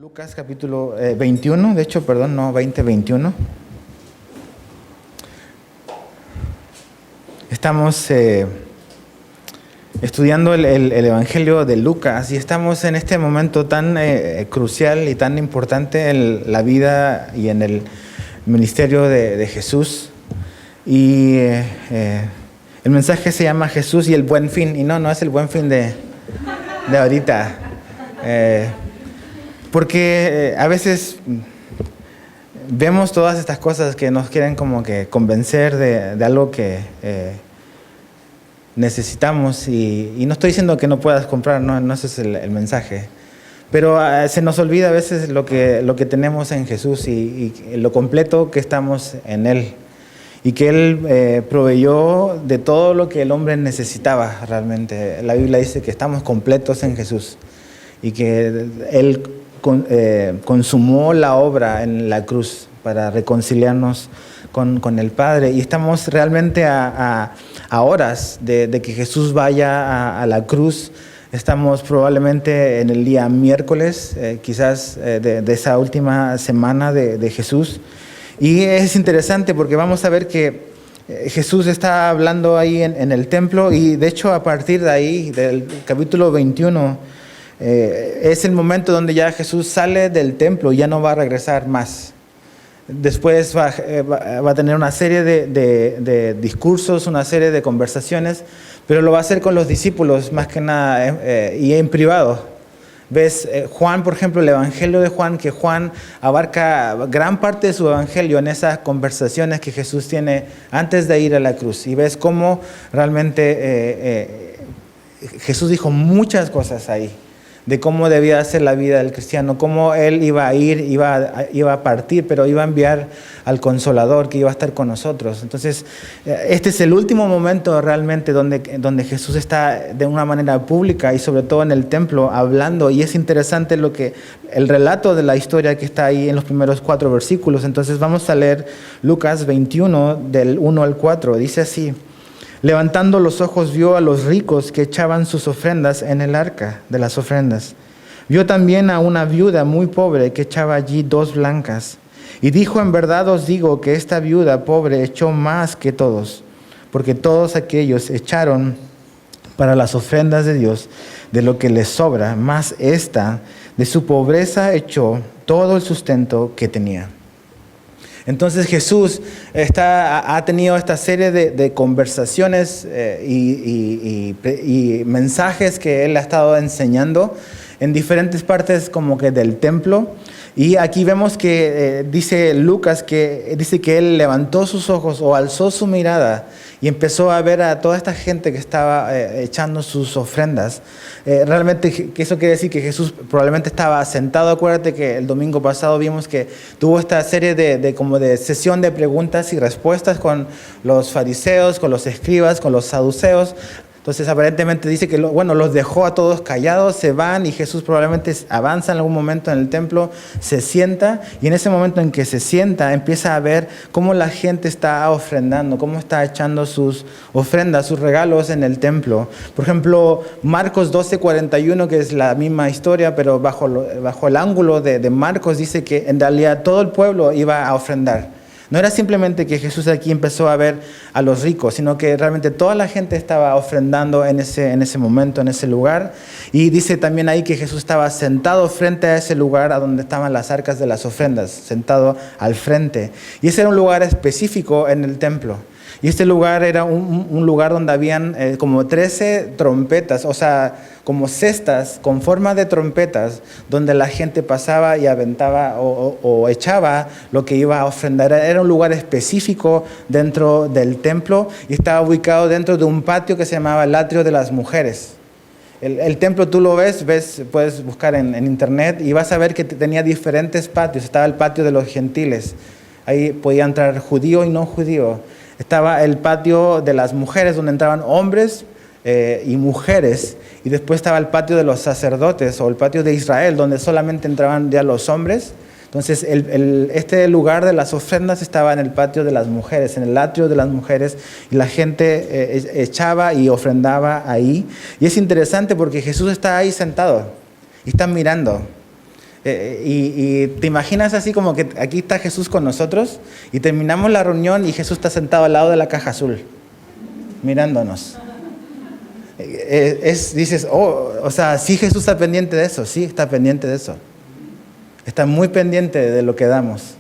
Lucas capítulo 21, de hecho, perdón, no, 21. Estamos estudiando el Evangelio de Lucas y estamos en este momento tan crucial y tan importante en la vida y en el ministerio de Jesús. Y el mensaje se llama Jesús y el buen fin. Y no es el buen fin de ahorita. Porque a veces vemos todas estas cosas que nos quieren como que convencer de algo que necesitamos y no estoy diciendo que no puedas comprar, no ese es el mensaje, pero se nos olvida a veces lo que tenemos en Jesús y lo completo que estamos en Él y que Él proveyó de todo lo que el hombre necesitaba realmente. La Biblia dice que estamos completos en Jesús y que Él consumó la obra en la cruz para reconciliarnos con el Padre, y estamos realmente a horas de que Jesús vaya a la cruz. Estamos probablemente en el día miércoles, quizás de esa última semana de Jesús, y es interesante porque vamos a ver que Jesús está hablando ahí en el templo, y de hecho a partir de ahí, del capítulo 21, es el momento donde ya Jesús sale del templo y ya no va a regresar más. Después va a tener una serie de discursos, una serie de conversaciones, pero lo va a hacer con los discípulos más que nada y en privado. Ves Juan, por ejemplo, el Evangelio de Juan, que Juan abarca gran parte de su Evangelio en esas conversaciones que Jesús tiene antes de ir a la cruz. Y ves cómo realmente Jesús dijo muchas cosas ahí, de cómo debía ser la vida del cristiano, cómo Él iba a ir, iba a partir, pero iba a enviar al Consolador que iba a estar con nosotros. Entonces, este es el último momento realmente donde Jesús está de una manera pública y sobre todo en el templo hablando, y es interesante el relato de la historia que está ahí en los primeros 4 versículos. Entonces vamos a leer Lucas 21 del 1 al 4, dice así: Levantando los ojos vio a los ricos que echaban sus ofrendas en el arca de las ofrendas. Vio también a una viuda muy pobre que echaba allí 2 blancas. Y dijo: en verdad os digo que esta viuda pobre echó más que todos, porque todos aquellos echaron para las ofrendas de Dios de lo que les sobra, mas esta de su pobreza echó todo el sustento que tenía. Entonces Jesús ha tenido esta serie de conversaciones y mensajes que Él ha estado enseñando en diferentes partes como que del templo. Y aquí vemos que dice Lucas que dice que Él levantó sus ojos o alzó su mirada y empezó a ver a toda esta gente que estaba echando sus ofrendas. Realmente que eso quiere decir que Jesús probablemente estaba sentado. Acuérdate que el domingo pasado vimos que tuvo esta serie de sesión de preguntas y respuestas con los fariseos, con los escribas, con los saduceos. Entonces aparentemente dice que los dejó a todos callados, se van, y Jesús probablemente avanza en algún momento en el templo, se sienta, y en ese momento en que se sienta empieza a ver cómo la gente está ofrendando, cómo está echando sus ofrendas, sus regalos en el templo. Por ejemplo, Marcos 12:41, que es la misma historia, pero bajo el ángulo de Marcos, dice que en realidad todo el pueblo iba a ofrendar. No era simplemente que Jesús aquí empezó a ver a los ricos, sino que realmente toda la gente estaba ofrendando en ese momento, en ese lugar. Y dice también ahí que Jesús estaba sentado frente a ese lugar a donde estaban las arcas de las ofrendas, sentado al frente. Y ese era un lugar específico en el templo. Y este lugar era un lugar donde habían como 13 trompetas, o sea, como cestas con forma de trompetas, donde la gente pasaba y aventaba o echaba lo que iba a ofrendar. Era un lugar específico dentro del templo y estaba ubicado dentro de un patio que se llamaba el atrio de las mujeres. El templo tú lo ves, puedes buscar en internet y vas a ver que tenía diferentes patios. Estaba el patio de los gentiles, ahí podía entrar judío y no judío. Estaba el patio de las mujeres, donde entraban hombres y mujeres. Y después estaba el patio de los sacerdotes, o el patio de Israel, donde solamente entraban ya los hombres. Entonces, este lugar de las ofrendas estaba en el patio de las mujeres, en el atrio de las mujeres, y la gente echaba y ofrendaba ahí. Y es interesante porque Jesús está ahí sentado y está mirando. Y te imaginas así como que aquí está Jesús con nosotros y terminamos la reunión y Jesús está sentado al lado de la caja azul, mirándonos. Dices, o sea, sí Jesús está pendiente de eso, sí está pendiente de eso. Está muy pendiente de lo que damos.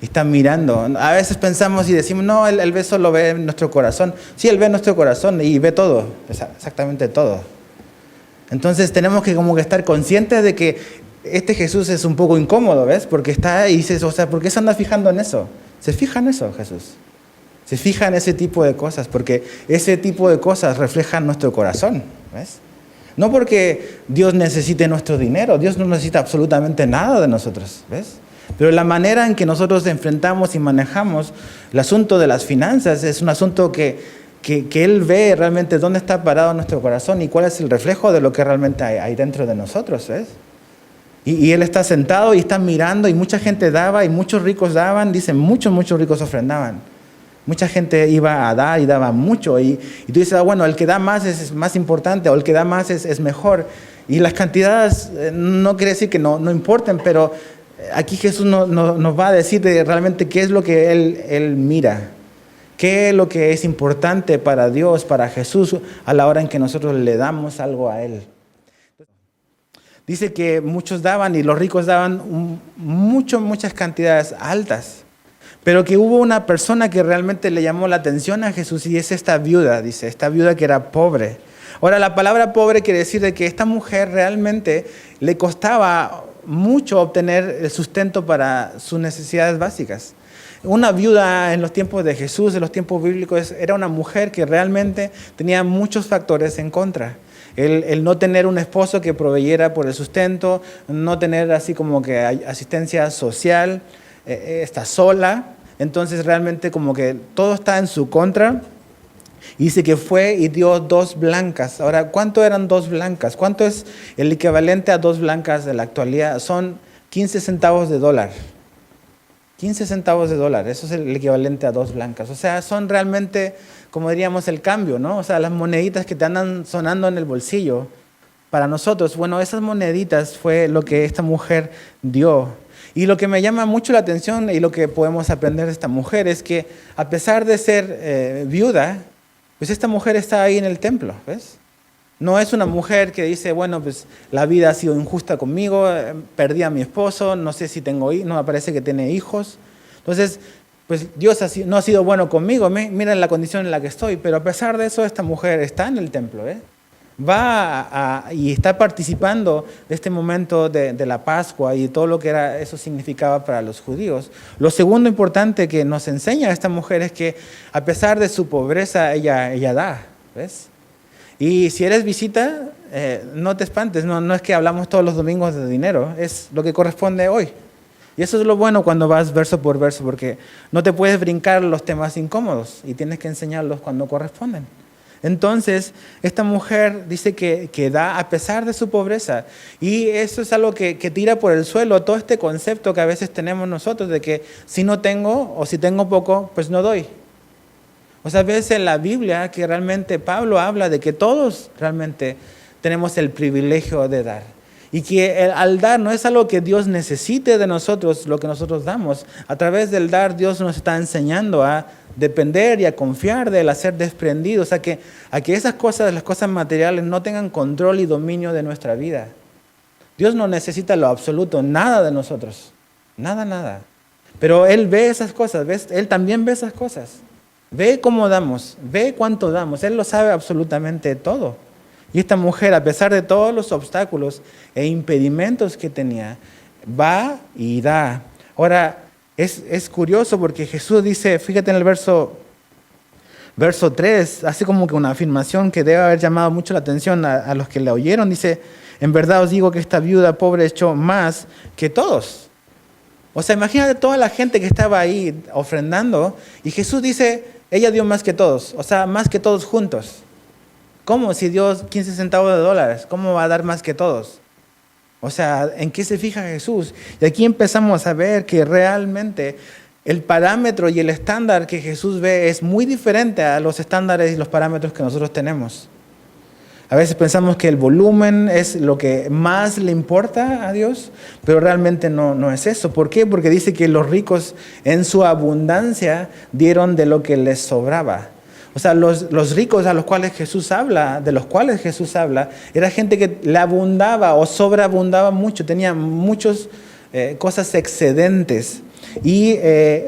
Y está mirando. A veces pensamos y decimos, no, él ve solo ve nuestro corazón. Sí, Él ve nuestro corazón y ve todo, exactamente todo. Entonces tenemos que como que estar conscientes de que este Jesús es un poco incómodo, ¿ves? Porque está y dices, o sea, ¿por qué se anda fijando en eso? ¿Se fija en eso, Jesús? Se fija en ese tipo de cosas, porque ese tipo de cosas reflejan nuestro corazón, ¿ves? No porque Dios necesite nuestro dinero, Dios no necesita absolutamente nada de nosotros, ¿ves? Pero la manera en que nosotros enfrentamos y manejamos el asunto de las finanzas es un asunto que Él ve realmente dónde está parado nuestro corazón y cuál es el reflejo de lo que realmente hay dentro de nosotros, ¿ves? Y Él está sentado y está mirando y mucha gente daba y muchos ricos daban, dicen muchos ricos ofrendaban. Mucha gente iba a dar y daba mucho y tú dices, bueno, el que da más es más importante o el que da más es mejor. Y las cantidades no quiere decir que no importen, pero aquí Jesús nos va a decir de realmente qué es lo que Él mira, qué es lo que es importante para Dios, para Jesús, a la hora en que nosotros le damos algo a Él. Dice que muchos daban y los ricos daban muchas cantidades altas, pero que hubo una persona que realmente le llamó la atención a Jesús y es esta viuda, dice, esta viuda que era pobre. Ahora, la palabra pobre quiere decir de que esta mujer realmente le costaba mucho obtener el sustento para sus necesidades básicas. Una viuda en los tiempos de Jesús, en los tiempos bíblicos, era una mujer que realmente tenía muchos factores en contra. El no tener un esposo que proveyera por el sustento, no tener así como que asistencia social, está sola, entonces realmente como que todo está en su contra. Y dice que fue y dio 2 blancas. Ahora, ¿cuánto eran 2 blancas? ¿Cuánto es el equivalente a 2 blancas de la actualidad? Son 15 centavos de dólar. 15 centavos de dólar, eso es el equivalente a 2 blancas. O sea, son realmente, como diríamos, el cambio, ¿no? O sea, las moneditas que te andan sonando en el bolsillo. Para nosotros, bueno, esas moneditas fue lo que esta mujer dio. Y lo que me llama mucho la atención y lo que podemos aprender de esta mujer es que a pesar de ser viuda, pues esta mujer está ahí en el templo, ¿ves? No es una mujer que dice, bueno, pues la vida ha sido injusta conmigo, perdí a mi esposo, no sé si tengo hijos, no me parece que tiene hijos. Entonces, pues Dios no ha sido bueno conmigo, miren la condición en la que estoy, pero a pesar de eso esta mujer está en el templo, ¿eh? Va y está participando de este momento de la Pascua y todo lo que eso significaba para los judíos. Lo segundo importante que nos enseña esta mujer es que a pesar de su pobreza, ella da, ¿ves? Y si eres visita, no te espantes, no es que hablamos todos los domingos de dinero, es lo que corresponde hoy. Y eso es lo bueno cuando vas verso por verso, porque no te puedes brincar los temas incómodos y tienes que enseñarlos cuando corresponden. Entonces, esta mujer dice que da a pesar de su pobreza. Y eso es algo que tira por el suelo todo este concepto que a veces tenemos nosotros de que si no tengo o si tengo poco, pues no doy. O sea, ves en la Biblia que realmente Pablo habla de que todos realmente tenemos el privilegio de dar. Y que al dar no es algo que Dios necesite de nosotros, lo que nosotros damos. A través del dar, Dios nos está enseñando a depender y a confiar de Él, a ser desprendidos, a que esas cosas, las cosas materiales, no tengan control y dominio de nuestra vida. Dios no necesita lo absoluto, nada de nosotros. Nada. Pero Él ve esas cosas, ¿ves? Él también ve esas cosas. Ve cómo damos, ve cuánto damos. Él lo sabe absolutamente todo. Y esta mujer, a pesar de todos los obstáculos e impedimentos que tenía, va y da. Ahora, es curioso porque Jesús dice, fíjate en el verso 3, hace como que una afirmación que debe haber llamado mucho la atención a los que le oyeron. Dice, en verdad os digo que esta viuda pobre echó más que todos. O sea, imagínate toda la gente que estaba ahí ofrendando y Jesús dice, ella dio más que todos, o sea, más que todos juntos. ¿Cómo? Si dio 15 centavos de dólares, ¿cómo va a dar más que todos? O sea, ¿en qué se fija Jesús? Y aquí empezamos a ver que realmente el parámetro y el estándar que Jesús ve es muy diferente a los estándares y los parámetros que nosotros tenemos. A veces pensamos que el volumen es lo que más le importa a Dios, pero realmente no es eso. ¿Por qué? Porque dice que los ricos en su abundancia dieron de lo que les sobraba. O sea, los ricos a los cuales Jesús habla, de los cuales Jesús habla, era gente que le abundaba o sobreabundaba mucho, tenía muchas cosas excedentes. Y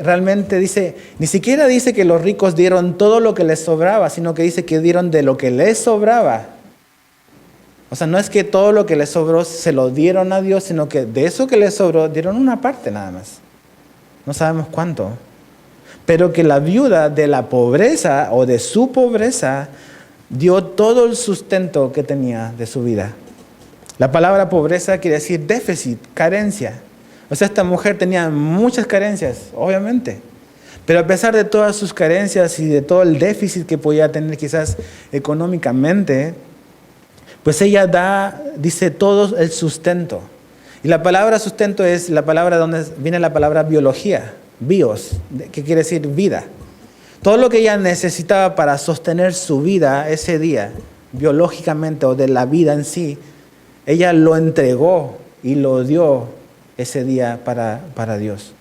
realmente dice, ni siquiera dice que los ricos dieron todo lo que les sobraba, sino que dice que dieron de lo que les sobraba. O sea, no es que todo lo que les sobró se lo dieron a Dios, sino que de eso que les sobró dieron una parte nada más. No sabemos cuánto. Pero que la viuda de la pobreza o de su pobreza dio todo el sustento que tenía de su vida. La palabra pobreza quiere decir déficit, carencia. O sea, esta mujer tenía muchas carencias, obviamente. Pero a pesar de todas sus carencias y de todo el déficit que podía tener quizás económicamente, pues ella dice todo el sustento. Y la palabra sustento es la palabra donde viene la palabra biología, bios, que quiere decir vida. Todo lo que ella necesitaba para sostener su vida ese día, biológicamente o de la vida en sí, ella lo entregó y lo dio ese día para Dios.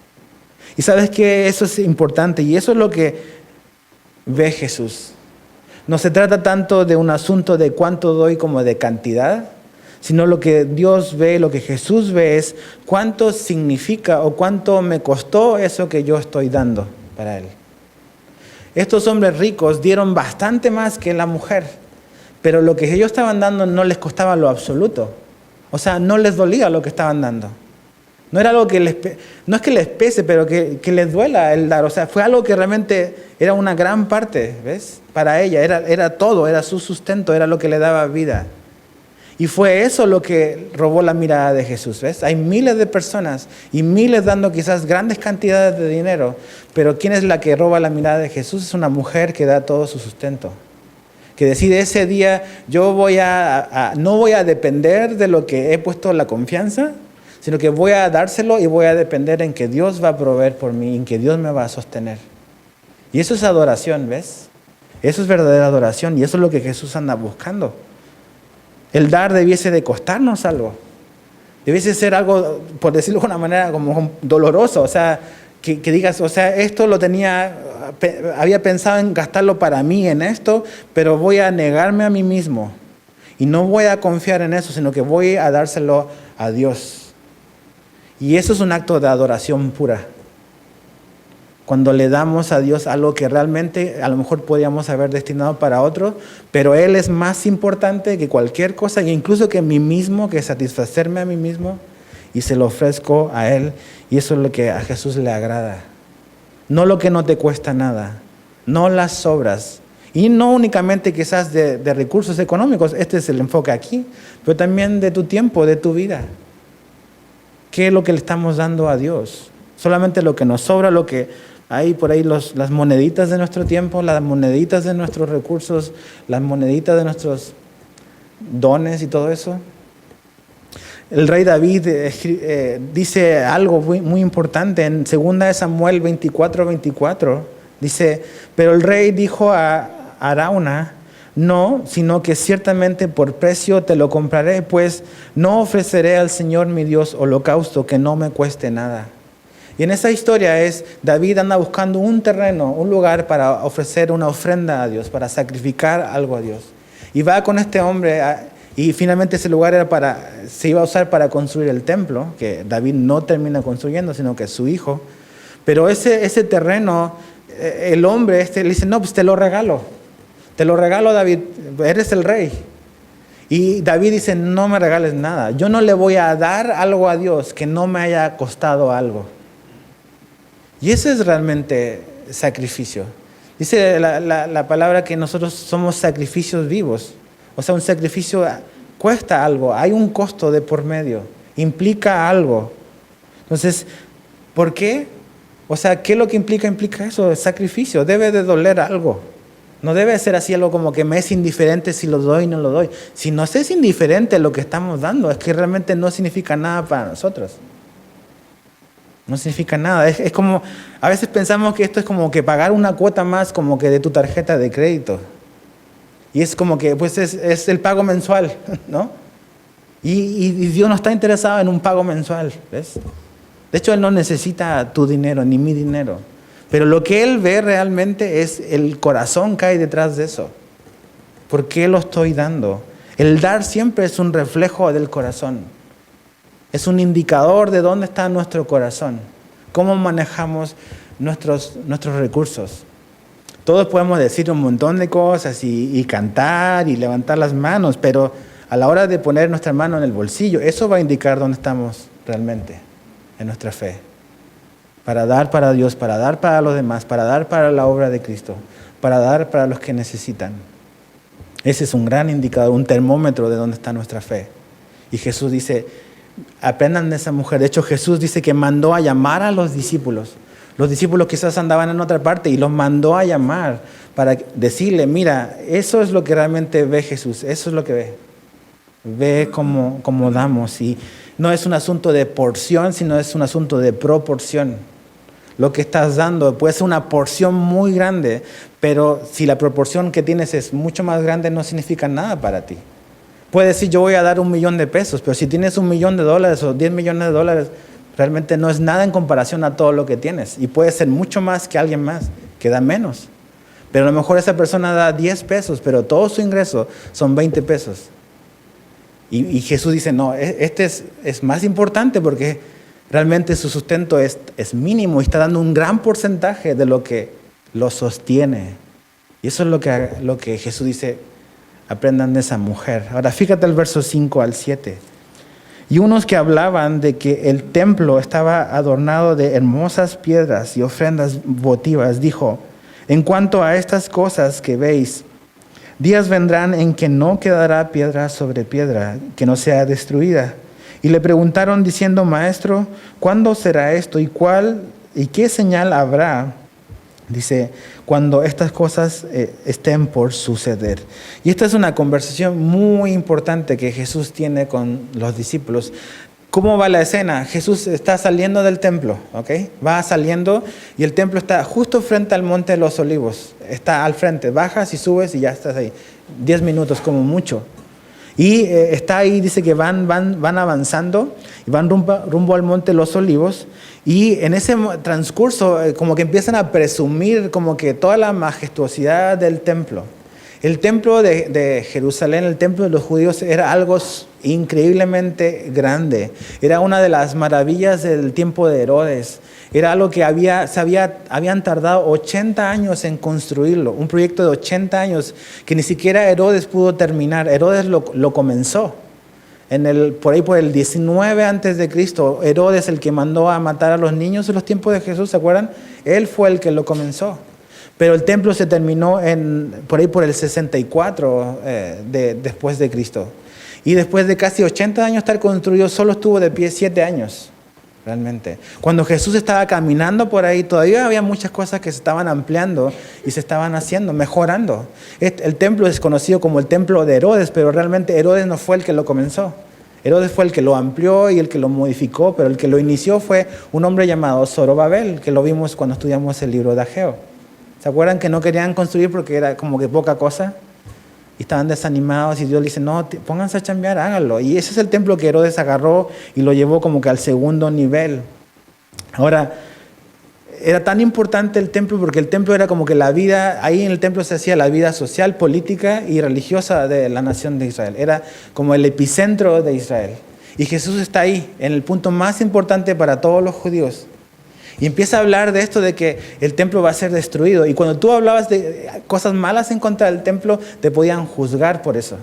Y sabes que eso es importante y eso es lo que ve Jesús. No se trata tanto de un asunto de cuánto doy como de cantidad, sino lo que Dios ve, lo que Jesús ve es cuánto significa o cuánto me costó eso que yo estoy dando para Él. Estos hombres ricos dieron bastante más que la mujer, pero lo que ellos estaban dando no les costaba lo absoluto. O sea, no les dolía lo que estaban dando. No era algo que no es que les pese, pero que les duela el dar. O sea, fue algo que realmente era una gran parte, ¿ves? Para ella, era todo, era su sustento, era lo que le daba vida. Y fue eso lo que robó la mirada de Jesús, ¿ves? Hay miles de personas y miles dando quizás grandes cantidades de dinero, pero ¿quién es la que roba la mirada de Jesús? Es una mujer que da todo su sustento. Que decide ese día, yo no voy a depender de lo que he puesto la confianza, sino que voy a dárselo y voy a depender en que Dios va a proveer por mí, en que Dios me va a sostener. Y eso es adoración, ¿ves? Eso es verdadera adoración y eso es lo que Jesús anda buscando. El dar debiese de costarnos algo. Debiese ser algo, por decirlo de una manera, como doloroso. O sea, que digas, o sea, esto había pensado en gastarlo para mí en esto, pero voy a negarme a mí mismo. Y no voy a confiar en eso, sino que voy a dárselo a Dios. Y eso es un acto de adoración pura. Cuando le damos a Dios algo que realmente a lo mejor podríamos haber destinado para otro, pero Él es más importante que cualquier cosa, e incluso que mí mismo, que satisfacerme a mí mismo, y se lo ofrezco a Él. Y eso es lo que a Jesús le agrada. No lo que no te cuesta nada, no las sobras. Y no únicamente quizás de recursos económicos, este es el enfoque aquí, pero también de tu tiempo, de tu vida. ¿Qué es lo que le estamos dando a Dios? Solamente lo que nos sobra, lo que hay por ahí, las moneditas de nuestro tiempo, las moneditas de nuestros recursos, las moneditas de nuestros dones y todo eso. El rey David dice algo muy importante en 2 Samuel 24:24. Dice, pero el rey dijo a Arauna, no, sino que ciertamente por precio te lo compraré, pues no ofreceré al Señor mi Dios holocausto que no me cueste nada. Y en esa historia David anda buscando un terreno, un lugar para ofrecer una ofrenda a Dios, para sacrificar algo a Dios. Y va con este hombre y finalmente ese lugar se iba a usar para construir el templo, que David no termina construyendo, sino que es su hijo. Pero ese terreno, el hombre le dice, no, pues te lo regalo, David, eres el rey. Y David dice, no me regales nada, yo no le voy a dar algo a Dios que no me haya costado algo. Y eso es realmente sacrificio. Dice la palabra que nosotros somos sacrificios vivos. O sea, un sacrificio cuesta algo, hay un costo de por medio, implica algo. Entonces, ¿por qué? O sea, ¿qué es lo que implica? Implica eso, el sacrificio, debe de doler algo. No debe ser así algo como que me es indiferente si lo doy o no lo doy. Si nos es indiferente lo que estamos dando, es que realmente no significa nada para nosotros. No significa nada. Es como, a veces pensamos que esto es como que pagar una cuota más como que de tu tarjeta de crédito. Y es como que pues es el pago mensual, ¿no? Y Dios no está interesado en un pago mensual, ¿ves? De hecho, Él no necesita tu dinero ni mi dinero. Pero lo que Él ve realmente es el corazón que hay detrás de eso. ¿Por qué lo estoy dando? El dar siempre es un reflejo del corazón. Es un indicador de dónde está nuestro corazón. Cómo manejamos nuestros recursos. Todos podemos decir un montón de cosas y cantar y levantar las manos, pero a la hora de poner nuestra mano en el bolsillo, eso va a indicar dónde estamos realmente en nuestra fe. Para dar para Dios, para dar para los demás, para dar para la obra de Cristo, para dar para los que necesitan. Ese es un gran indicador, un termómetro de dónde está nuestra fe. Y Jesús dice, aprendan de esa mujer. De hecho, Jesús dice que mandó a llamar a los discípulos. Los discípulos quizás andaban en otra parte y los mandó a llamar para decirle, mira, eso es lo que realmente ve Jesús, eso es lo que ve. Ve cómo damos. Y no es un asunto de porción, sino es un asunto de proporción. Lo que estás dando puede ser una porción muy grande, pero si la proporción que tienes es mucho más grande, no significa nada para ti. Puedes decir, yo voy a dar $1,000,000, pero si tienes $1,000,000 o $10,000,000, realmente no es nada en comparación a todo lo que tienes. Y puede ser mucho más que alguien más, que da menos. Pero a lo mejor esa persona da $10, pero todo su ingreso son $20. Y Jesús dice, no, este es más importante porque realmente su sustento es mínimo y está dando un gran porcentaje de lo que lo sostiene. Y eso es lo que Jesús dice, aprendan de esa mujer. Ahora fíjate el verso 5 al 7. Y unos que hablaban de que el templo estaba adornado de hermosas piedras y ofrendas votivas, dijo, en cuanto a estas cosas que veis, días vendrán en que no quedará piedra sobre piedra, que no sea destruida. Y le preguntaron diciendo, Maestro, ¿cuándo será esto? ¿Y qué señal habrá? Dice, cuando estas cosas estén por suceder. Y esta es una conversación muy importante que Jesús tiene con los discípulos. ¿Cómo va la escena? Jesús está saliendo del templo, ¿ok? Va saliendo y el templo está justo frente al Monte de los Olivos. Está al frente, bajas y subes y ya estás ahí. 10 minutos como mucho. Y está ahí, dice que van avanzando y van rumbo al Monte de los Olivos. Y en ese transcurso como que empiezan a presumir como que toda la majestuosidad del templo. El templo de Jerusalén, el templo de los judíos, era algo increíblemente grande. Era una de las maravillas del tiempo de Herodes. Era algo que habían tardado 80 años en construirlo. Un proyecto de 80 años que ni siquiera Herodes pudo terminar. Herodes lo comenzó. Por ahí por el 19 antes de Cristo, Herodes, el que mandó a matar a los niños en los tiempos de Jesús, ¿se acuerdan? Él fue el que lo comenzó. Pero el templo se terminó por ahí por el 64 después de Cristo. Y después de casi 80 años estar construido, solo estuvo de pie 7 años, realmente. Cuando Jesús estaba caminando por ahí, todavía había muchas cosas que se estaban ampliando y se estaban haciendo, mejorando. El templo es conocido como el templo de Herodes, pero realmente Herodes no fue el que lo comenzó. Herodes fue el que lo amplió y el que lo modificó, pero el que lo inició fue un hombre llamado Zorobabel, que lo vimos cuando estudiamos el libro de Ageo. ¿Se acuerdan que no querían construir porque era como que poca cosa? Y estaban desanimados y Dios le dice, no, pónganse a chambear, háganlo. Y ese es el templo que Herodes agarró y lo llevó como que al segundo nivel. Ahora, era tan importante el templo porque el templo era como que la vida, ahí en el templo se hacía la vida social, política y religiosa de la nación de Israel. Era como el epicentro de Israel. Y Jesús está ahí, en el punto más importante para todos los judíos. Y empieza a hablar de esto de que el templo va a ser destruido. Y cuando tú hablabas de cosas malas en contra del templo, te podían juzgar por eso.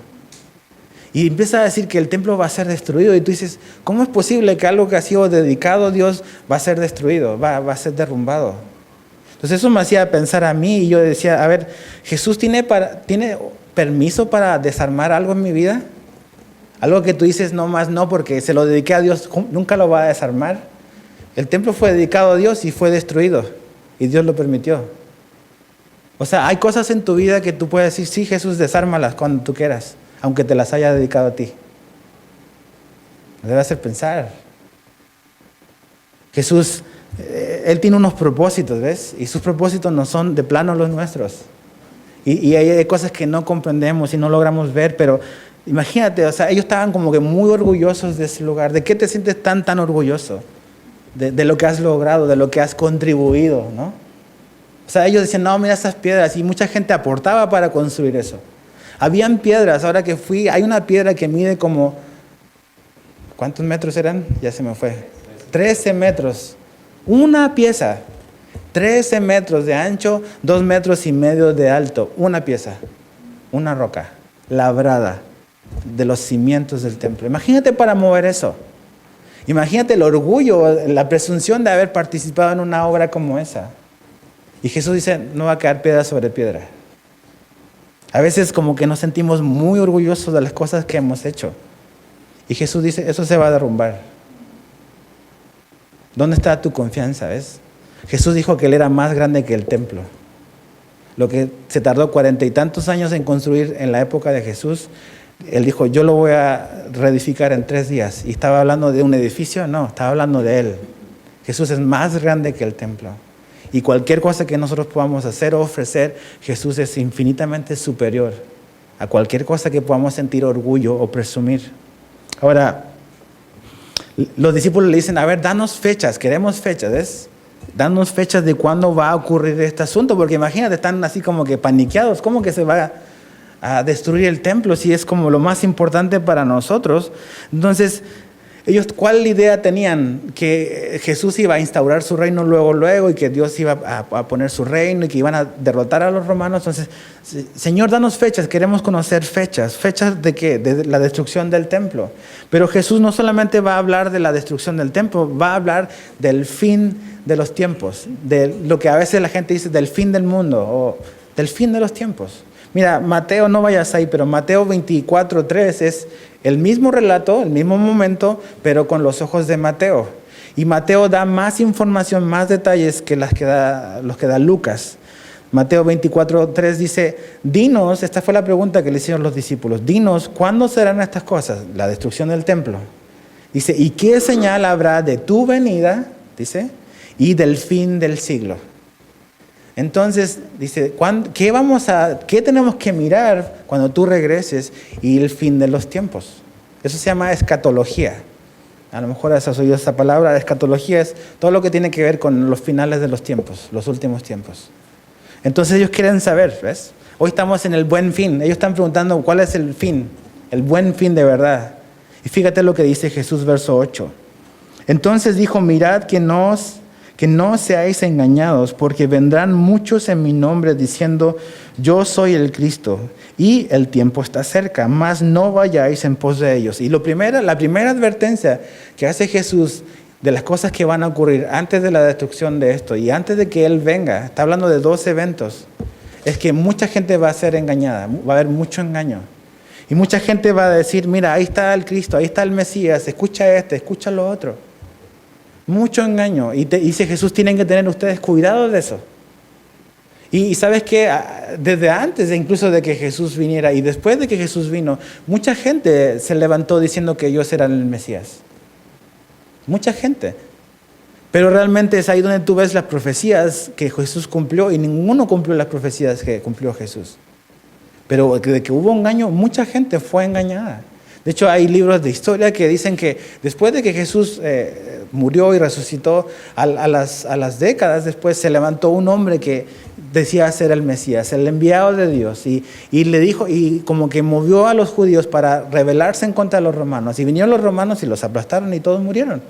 Y empieza a decir que el templo va a ser destruido. Y tú dices, ¿cómo es posible que algo que ha sido dedicado a Dios va a ser destruido, va a ser derrumbado? Entonces eso me hacía pensar a mí y yo decía, a ver, ¿Jesús tiene permiso para desarmar algo en mi vida? Algo que tú dices, no más no, porque se lo dediqué a Dios, nunca lo va a desarmar. El templo fue dedicado a Dios y fue destruido. Y Dios lo permitió. O sea, hay cosas en tu vida que tú puedes decir, sí, Jesús, desármalas cuando tú quieras, aunque te las haya dedicado a ti. Me debe hacer pensar. Jesús, Él tiene unos propósitos, ¿ves? Y sus propósitos no son de plano los nuestros. Y hay cosas que no comprendemos y no logramos ver, pero imagínate, o sea, ellos estaban como que muy orgullosos de ese lugar. ¿De qué te sientes tan orgulloso? De lo que has logrado, de lo que has contribuido, ¿no? O sea, ellos decían, no, mira esas piedras, y mucha gente aportaba para construir eso. Habían piedras, ahora que fui, hay una piedra que mide como, ¿cuántos metros eran? Ya se me fue. 13 metros. Una pieza. 13 metros de ancho, 2,5 metros de alto. Una pieza. Una roca labrada de los cimientos del templo. Imagínate para mover eso. Imagínate el orgullo, la presunción de haber participado en una obra como esa. Y Jesús dice, no va a caer piedra sobre piedra. A veces como que nos sentimos muy orgullosos de las cosas que hemos hecho. Y Jesús dice, eso se va a derrumbar. ¿Dónde está tu confianza? ¿Ves? Jesús dijo que Él era más grande que el templo. Lo que se tardó 40 y tantos años en construir en la época de Jesús, Él dijo, yo lo voy a reedificar en 3 días. ¿Y estaba hablando de un edificio? No, estaba hablando de Él. Jesús es más grande que el templo. Y cualquier cosa que nosotros podamos hacer o ofrecer, Jesús es infinitamente superior a cualquier cosa que podamos sentir orgullo o presumir. Ahora, los discípulos le dicen, a ver, danos fechas, queremos fechas, ¿ves? Danos fechas de cuándo va a ocurrir este asunto, porque imagínate, están así como que paniqueados, ¿cómo que se va a destruir el templo si es como lo más importante para nosotros? Entonces, ellos, ¿cuál idea tenían? Que Jesús iba a instaurar su reino luego, y que Dios iba a poner su reino y que iban a derrotar a los romanos. Entonces, Señor, danos fechas, queremos conocer fechas. ¿Fechas de qué? De la destrucción del templo. Pero Jesús no solamente va a hablar de la destrucción del templo, va a hablar del fin de los tiempos, de lo que a veces la gente dice del fin del mundo o del fin de los tiempos. Mira, Mateo, no vayas ahí, pero Mateo 24:3 es el mismo relato, el mismo momento, pero con los ojos de Mateo. Y Mateo da más información, más detalles que los que da Lucas. Mateo 24:3 dice, dinos, esta fue la pregunta que le hicieron los discípulos, dinos, ¿cuándo serán estas cosas? La destrucción del templo. Dice, ¿y qué señal habrá de tu venida? Dice, y del fin del siglo. Entonces, dice, ¿qué tenemos que mirar cuando tú regreses y el fin de los tiempos? Eso se llama escatología. A lo mejor has oído esa palabra. Escatología es todo lo que tiene que ver con los finales de los tiempos, los últimos tiempos. Entonces ellos quieren saber, ¿ves? Hoy estamos en el buen fin. Ellos están preguntando cuál es el fin, el buen fin de verdad. Y fíjate lo que dice Jesús, verso 8. Entonces dijo, mirad que no seáis engañados, porque vendrán muchos en mi nombre diciendo, yo soy el Cristo, y el tiempo está cerca, mas no vayáis en pos de ellos. Y la primera advertencia que hace Jesús de las cosas que van a ocurrir antes de la destrucción de esto y antes de que Él venga, está hablando de 2 eventos, es que mucha gente va a ser engañada, va a haber mucho engaño. Y mucha gente va a decir, mira, ahí está el Cristo, ahí está el Mesías, escucha escucha lo otro. Mucho engaño. Y dice Jesús, tienen que tener ustedes cuidado de eso. Y sabes que desde antes incluso de que Jesús viniera y después de que Jesús vino, mucha gente se levantó diciendo que ellos eran el Mesías. Mucha gente. Pero realmente es ahí donde tú ves las profecías que Jesús cumplió y ninguno cumplió las profecías que cumplió Jesús. Pero de que hubo engaño, mucha gente fue engañada. De hecho, hay libros de historia que dicen que después de que Jesús murió y resucitó, a las décadas después se levantó un hombre que decía ser el Mesías, el enviado de Dios, y le dijo, y como que movió a los judíos para rebelarse en contra de los romanos. Y vinieron los romanos y los aplastaron y todos murieron.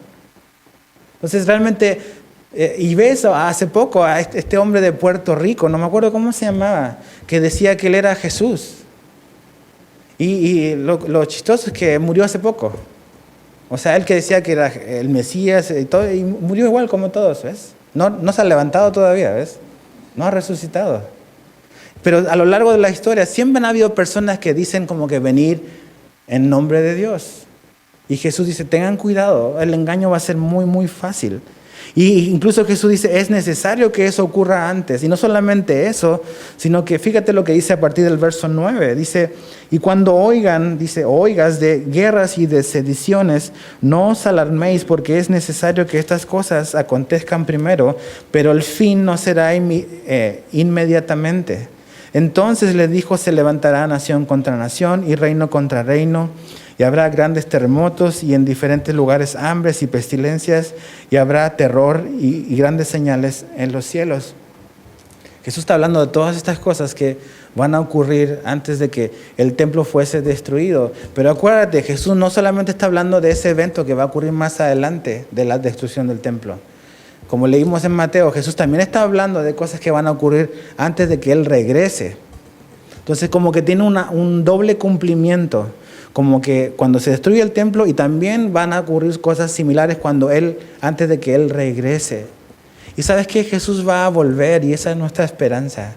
Entonces realmente, y ves hace poco a este hombre de Puerto Rico, no me acuerdo cómo se llamaba, que decía que él era Jesús. Y lo chistoso es que murió hace poco. O sea, él que decía que era el Mesías y todo, y murió igual como todos, ¿ves? No se ha levantado todavía, ¿ves? No ha resucitado. Pero a lo largo de la historia siempre han habido personas que dicen como que venir en nombre de Dios. Y Jesús dice, tengan cuidado, el engaño va a ser muy, muy fácil. Y incluso Jesús dice, es necesario que eso ocurra antes. Y no solamente eso, sino que fíjate lo que dice a partir del verso 9. Dice, y cuando oigas de guerras y de sediciones, no os alarméis, porque es necesario que estas cosas acontezcan primero, pero el fin no será inmediatamente. Entonces les dijo, se levantará nación contra nación y reino contra reino, y habrá grandes terremotos y en diferentes lugares hambres y pestilencias, y habrá terror y grandes señales en los cielos. Jesús está hablando de todas estas cosas que van a ocurrir antes de que el templo fuese destruido. Pero acuérdate, Jesús no solamente está hablando de ese evento que va a ocurrir más adelante de la destrucción del templo. Como leímos en Mateo, Jesús también está hablando de cosas que van a ocurrir antes de que Él regrese. Entonces como que tiene un doble cumplimiento, como que cuando se destruye el templo, y también van a ocurrir cosas similares antes de que Él regrese. Y sabes que Jesús va a volver, y esa es nuestra esperanza.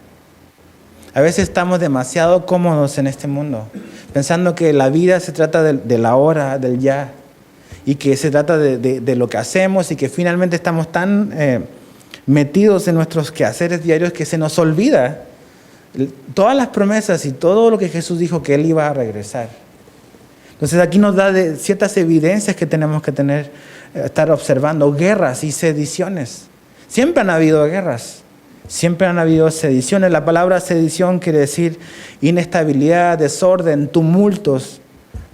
A veces estamos demasiado cómodos en este mundo, pensando que la vida se trata de la hora, del ya, y que se trata de lo que hacemos, y que finalmente estamos tan metidos en nuestros quehaceres diarios que se nos olvida todas las promesas y todo lo que Jesús dijo que Él iba a regresar. Entonces aquí nos da ciertas evidencias que tenemos que estar observando: guerras y sediciones. Siempre han habido guerras, siempre han habido sediciones. La palabra sedición quiere decir inestabilidad, desorden, tumultos,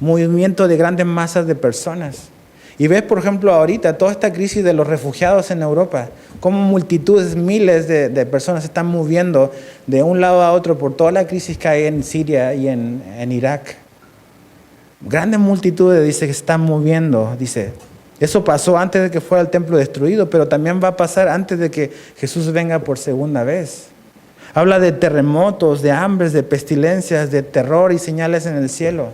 movimiento de grandes masas de personas. Y ves, por ejemplo, ahorita toda esta crisis de los refugiados en Europa, cómo multitudes, miles de personas se están moviendo de un lado a otro por toda la crisis que hay en Siria y en Irak. Grandes multitudes, dice, que se están moviendo, dice. Eso pasó antes de que fuera el templo destruido, pero también va a pasar antes de que Jesús venga por segunda vez. Habla de terremotos, de hambres, de pestilencias, de terror y señales en el cielo.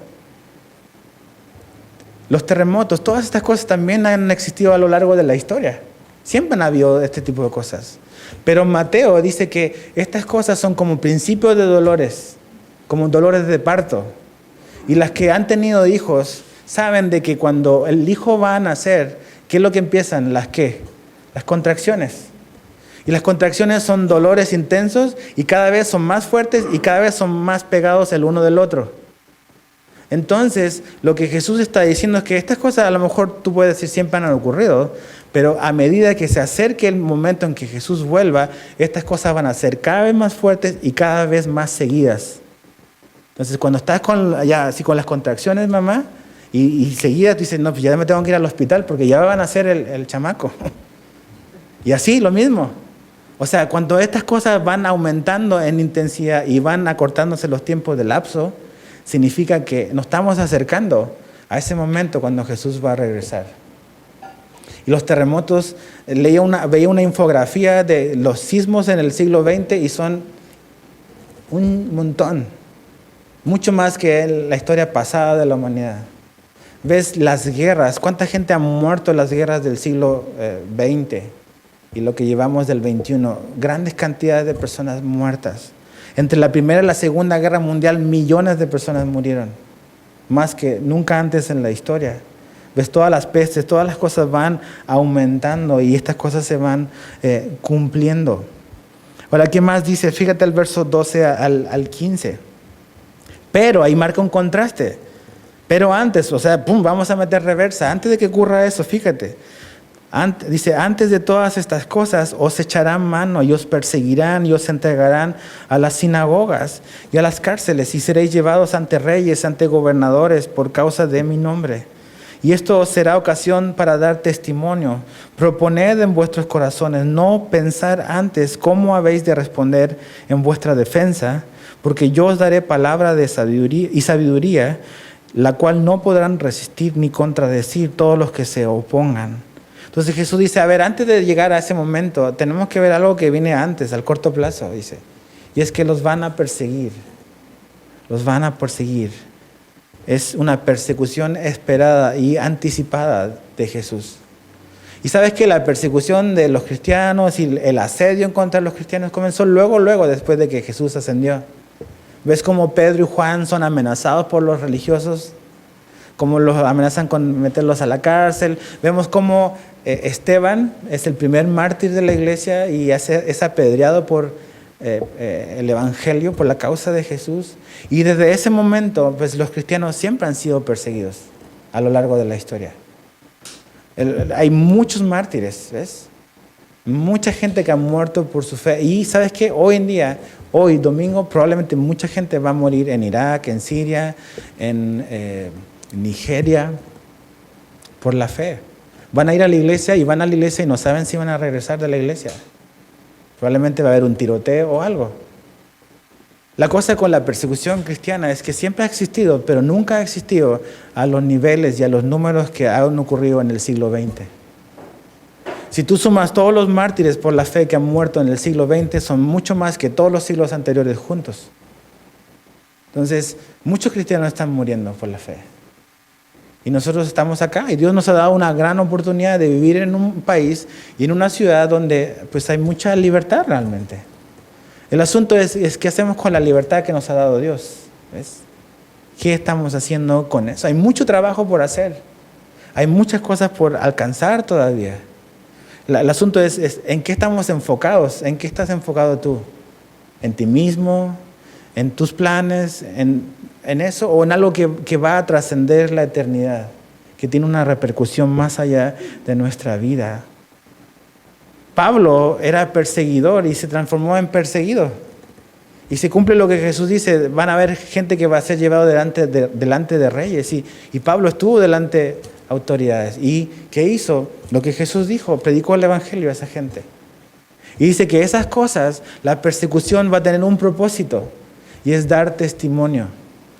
Los terremotos, todas estas cosas también han existido a lo largo de la historia. Siempre han habido este tipo de cosas. Pero Mateo dice que estas cosas son como principios de dolores, como dolores de parto. Y las que han tenido hijos saben de que cuando el hijo va a nacer, ¿qué es lo que empiezan? Las contracciones. Y las contracciones son dolores intensos y cada vez son más fuertes y cada vez son más pegados el uno del otro. Entonces, lo que Jesús está diciendo es que estas cosas a lo mejor tú puedes decir siempre han ocurrido, pero a medida que se acerque el momento en que Jesús vuelva, estas cosas van a ser cada vez más fuertes y cada vez más seguidas. Entonces, cuando estás así con las contracciones, mamá, y seguida tú dices, no, pues ya me tengo que ir al hospital porque ya van a hacer el chamaco. Y así, lo mismo. O sea, cuando estas cosas van aumentando en intensidad y van acortándose los tiempos de lapso, significa que nos estamos acercando a ese momento cuando Jesús va a regresar. Y los terremotos, veía una infografía de los sismos en el siglo XX y son un montón. Mucho más que la historia pasada de la humanidad. Ves las guerras, cuánta gente ha muerto en las guerras del siglo XX y lo que llevamos del XXI. Grandes cantidades de personas muertas. Entre la Primera y la Segunda Guerra Mundial, millones de personas murieron. Más que nunca antes en la historia. Ves todas las pestes, todas las cosas van aumentando y estas cosas se van cumpliendo. Ahora, ¿qué más dice? Fíjate el verso 12 al 15. Pero ahí marca un contraste. Pero antes, o sea, vamos a meter reversa. Antes de que ocurra eso, fíjate. Dice, antes de todas estas cosas os echarán mano y os perseguirán y os entregarán a las sinagogas y a las cárceles y seréis llevados ante reyes, ante gobernadores por causa de mi nombre. Y esto os será ocasión para dar testimonio. Proponed en vuestros corazones no pensar antes cómo habéis de responder en vuestra defensa, porque yo os daré palabra de sabiduría, la cual no podrán resistir ni contradecir todos los que se opongan. Entonces Jesús dice, a ver, antes de llegar a ese momento, tenemos que ver algo que viene antes, al corto plazo, dice. Y es que los van a perseguir. Los van a perseguir. Es una persecución esperada y anticipada de Jesús. Y sabes que la persecución de los cristianos y el asedio en contra de los cristianos comenzó luego después de que Jesús ascendió. ¿Ves cómo Pedro y Juan son amenazados por los religiosos? Cómo los amenazan con meterlos a la cárcel. Vemos cómo Esteban es el primer mártir de la iglesia y es apedreado por el evangelio, por la causa de Jesús. Y desde ese momento, pues los cristianos siempre han sido perseguidos a lo largo de la historia. Hay muchos mártires, ¿ves? Mucha gente que ha muerto por su fe. Y ¿sabes qué? Hoy en día, hoy domingo, probablemente mucha gente va a morir en Irak, en Siria, en Nigeria, por la fe. Van a ir a la iglesia y van a la iglesia y no saben si van a regresar de la iglesia. Probablemente va a haber un tiroteo o algo. La cosa con la persecución cristiana es que siempre ha existido, pero nunca ha existido a los niveles y a los números que han ocurrido en el siglo XX. Si tú sumas todos los mártires por la fe que han muerto en el siglo XX, son mucho más que todos los siglos anteriores juntos. Entonces, muchos cristianos están muriendo por la fe. Y nosotros estamos acá y Dios nos ha dado una gran oportunidad de vivir en un país y en una ciudad donde pues hay mucha libertad realmente. El asunto es qué hacemos con la libertad que nos ha dado Dios. ¿Ves? ¿Qué estamos haciendo con eso? Hay mucho trabajo por hacer. Hay muchas cosas por alcanzar todavía. El asunto es en qué estamos enfocados. ¿En qué estás enfocado tú? ¿En ti mismo? ¿En tus planes? ¿En eso? ¿O en algo que va a trascender la eternidad? Que tiene una repercusión más allá de nuestra vida. Pablo era perseguidor y se transformó en perseguido. Y se cumple lo que Jesús dice, van a haber gente que va a ser llevado delante de reyes. Y Pablo estuvo delante de autoridades. ¿Y qué hizo? Lo que Jesús dijo, predicó el evangelio a esa gente. Y dice que esas cosas, la persecución va a tener un propósito. Y es dar testimonio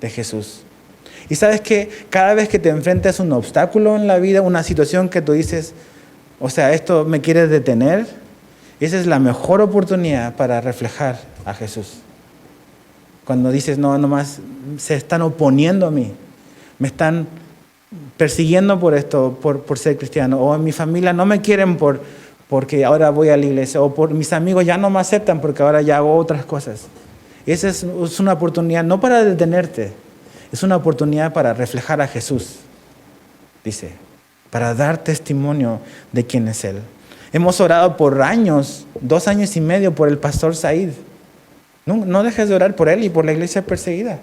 de Jesús. Y sabes que cada vez que te enfrentas a un obstáculo en la vida, una situación que tú dices, o sea, esto me quiere detener, esa es la mejor oportunidad para reflejar a Jesús. Cuando dices, no, nomás se están oponiendo a mí, me están persiguiendo por esto, por ser cristiano, o en mi familia no me quieren porque ahora voy a la iglesia, o por mis amigos ya no me aceptan porque ahora ya hago otras cosas. Esa es una oportunidad no para detenerte, es una oportunidad para reflejar a Jesús, dice, para dar testimonio de quién es Él. Hemos orado por años, 2 años y medio por el pastor Said. No dejes de orar por él y por la iglesia perseguida.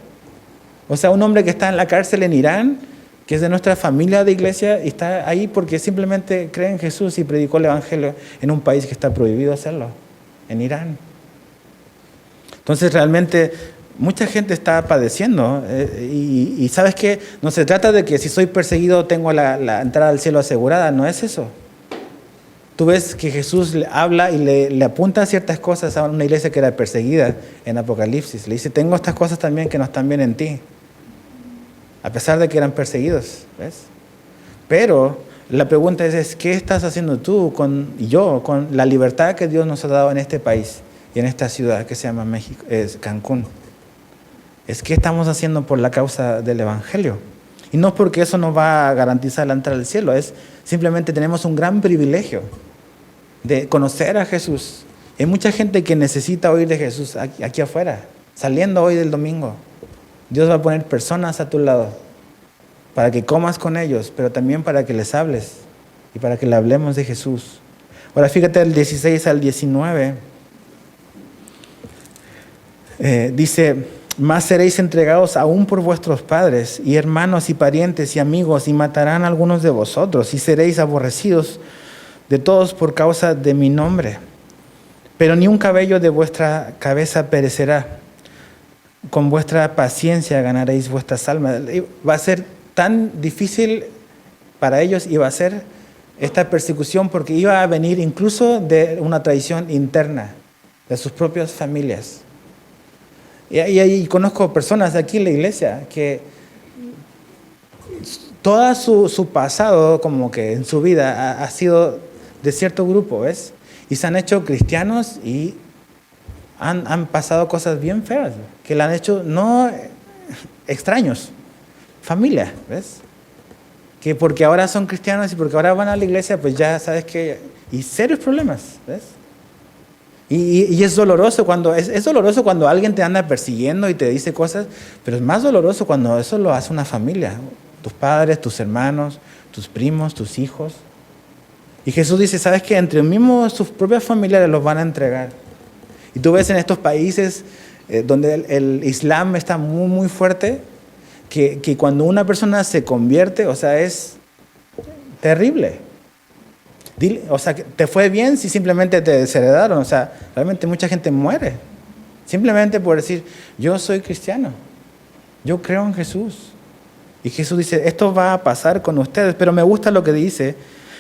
O sea, un hombre que está en la cárcel en Irán, que es de nuestra familia de iglesia, y está ahí porque simplemente cree en Jesús y predicó el evangelio en un país que está prohibido hacerlo, en Irán. Entonces realmente mucha gente está padeciendo y ¿sabes qué? No se trata de que si soy perseguido tengo la entrada al cielo asegurada, no es eso. Tú ves que Jesús le habla y le apunta ciertas cosas a una iglesia que era perseguida en Apocalipsis. Le dice, tengo estas cosas también que no están bien en ti, a pesar de que eran perseguidos, ¿ves? Pero la pregunta es ¿qué estás haciendo tú con la libertad que Dios nos ha dado en este país y en esta ciudad que se llama México, es Cancún? Es qué estamos haciendo por la causa del evangelio. Y no porque eso nos va a garantizar la entrada al cielo, es simplemente tenemos un gran privilegio de conocer a Jesús. Hay mucha gente que necesita oír de Jesús aquí afuera, saliendo hoy del domingo. Dios va a poner personas a tu lado para que comas con ellos, pero también para que les hables y para que le hablemos de Jesús. Ahora fíjate el 16 al 19. Dice, más seréis entregados aún por vuestros padres y hermanos y parientes y amigos, y matarán a algunos de vosotros, y seréis aborrecidos de todos por causa de mi nombre. Pero ni un cabello de vuestra cabeza perecerá. Con vuestra paciencia ganaréis vuestras almas. Va a ser tan difícil para ellos, iba a ser esta persecución, porque iba a venir incluso de una traición interna de sus propias familias. Y conozco personas aquí en la iglesia que todo su pasado, como que en su vida, ha sido de cierto grupo, ¿ves? Y se han hecho cristianos y han pasado cosas bien feas, que le han hecho no extraños, familia, ¿ves? Que porque ahora son cristianos y porque ahora van a la iglesia, pues ya sabes que... Y serios problemas, ¿ves? Y es doloroso es doloroso cuando alguien te anda persiguiendo y te dice cosas, pero es más doloroso cuando eso lo hace una familia, tus padres, tus hermanos, tus primos, tus hijos. Y Jesús dice, ¿sabes qué? Entre mismos sus propios familiares los van a entregar. Y tú ves en estos países donde el Islam está muy, muy fuerte, que cuando una persona se convierte, o sea, es terrible. O sea, ¿te fue bien si simplemente te desheredaron? O sea, realmente mucha gente muere. Simplemente por decir, yo soy cristiano. Yo creo en Jesús. Y Jesús dice, esto va a pasar con ustedes. Pero me gusta lo que dice,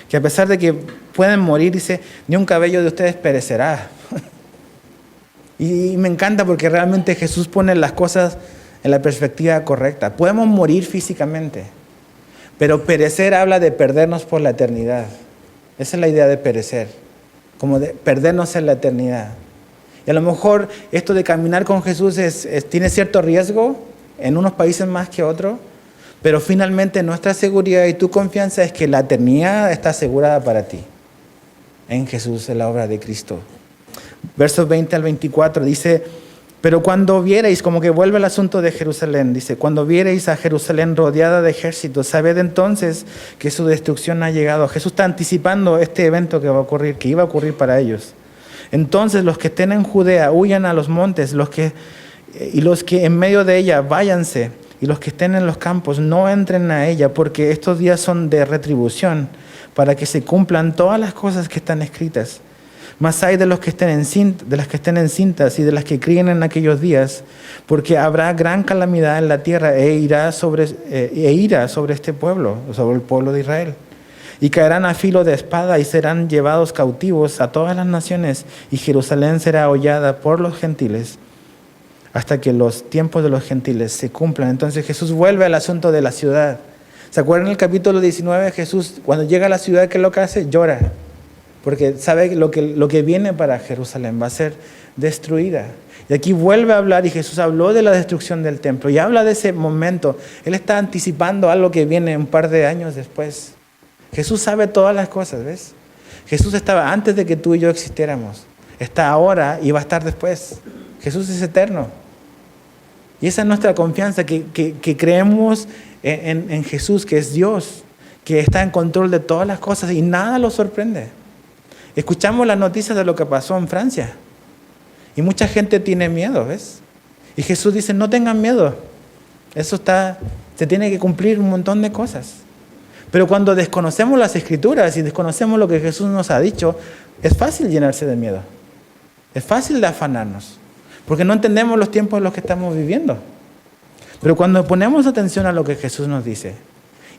que a pesar de que pueden morir, dice, ni un cabello de ustedes perecerá. Y me encanta porque realmente Jesús pone las cosas en la perspectiva correcta. Podemos morir físicamente, pero perecer habla de perdernos por la eternidad. Esa es la idea de perecer, como de perdernos en la eternidad. Y a lo mejor esto de caminar con Jesús tiene cierto riesgo en unos países más que otros, pero finalmente nuestra seguridad y tu confianza es que la eternidad está asegurada para ti en Jesús, en la obra de Cristo. Versos 20 al 24 dice, pero cuando viereis, como que vuelve el asunto de Jerusalén, dice, cuando viereis a Jerusalén rodeada de ejércitos, sabed entonces que su destrucción ha llegado. Jesús está anticipando este evento que va a ocurrir, que iba a ocurrir para ellos. Entonces los que estén en Judea huyan a los montes, y los que en medio de ella váyanse, y los que estén en los campos no entren a ella, porque estos días son de retribución, para que se cumplan todas las cosas que están escritas. Mas hay de las que estén encintas y de las que críen en aquellos días, porque habrá gran calamidad en la tierra e ira sobre este pueblo, sobre el pueblo de Israel. Y caerán a filo de espada y serán llevados cautivos a todas las naciones, y Jerusalén será hollada por los gentiles hasta que los tiempos de los gentiles se cumplan. Entonces Jesús vuelve al asunto de la ciudad. ¿Se acuerdan el capítulo 19? Jesús, cuando llega a la ciudad, ¿qué es lo que hace? Llora. Porque sabe lo que viene para Jerusalén va a ser destruida. Y aquí vuelve a hablar, y Jesús habló de la destrucción del templo y habla de ese momento. Él está anticipando algo que viene un par de años después. Jesús sabe todas las cosas, ¿ves? Jesús estaba antes de que tú y yo existiéramos. Está ahora y va a estar después. Jesús es eterno. Y esa es nuestra confianza, que creemos en Jesús, que es Dios, que está en control de todas las cosas y nada lo sorprende. Escuchamos las noticias de lo que pasó en Francia y mucha gente tiene miedo, ¿ves? Y Jesús dice, no tengan miedo, se tiene que cumplir un montón de cosas. Pero cuando desconocemos las Escrituras y desconocemos lo que Jesús nos ha dicho, es fácil llenarse de miedo, es fácil de afanarnos, porque no entendemos los tiempos en los que estamos viviendo. Pero cuando ponemos atención a lo que Jesús nos dice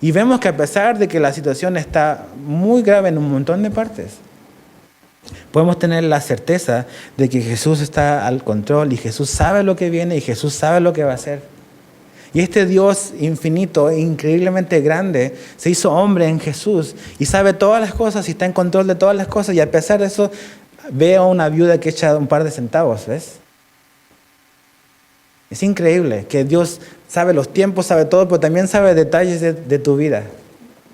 y vemos que a pesar de que la situación está muy grave en un montón de partes, podemos tener la certeza de que Jesús está al control y Jesús sabe lo que viene y Jesús sabe lo que va a hacer. Y este Dios infinito e increíblemente grande se hizo hombre en Jesús y sabe todas las cosas y está en control de todas las cosas, y a pesar de eso ve a una viuda que echa un par de centavos, ¿ves? Es increíble que Dios sabe los tiempos, sabe todo, pero también sabe detalles de tu vida,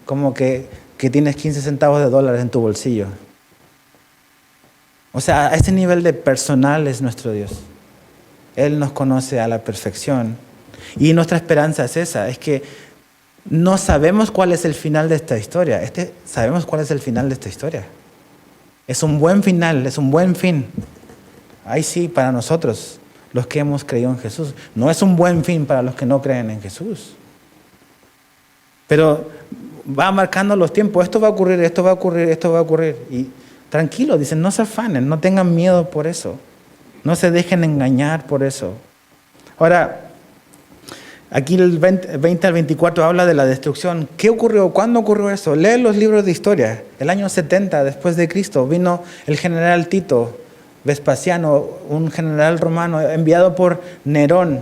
como que tienes 15 centavos de dólares en tu bolsillo. O sea, a ese nivel de personal es nuestro Dios. Él nos conoce a la perfección. Y nuestra esperanza es esa, es que no sabemos cuál es el final de esta historia. Sabemos cuál es el final de esta historia. Es un buen final, es un buen fin. Ahí sí, para nosotros, los que hemos creído en Jesús. No es un buen fin para los que no creen en Jesús. Pero va marcando los tiempos. Esto va a ocurrir, esto va a ocurrir, esto va a ocurrir. Y tranquilos, dicen, no se afanen, no tengan miedo por eso. No se dejen engañar por eso. Ahora, aquí el 20 al 24 habla de la destrucción. ¿Qué ocurrió? ¿Cuándo ocurrió eso? Lee los libros de historia. El año 70 después de Cristo vino el general Tito, Vespasiano, un general romano enviado por Nerón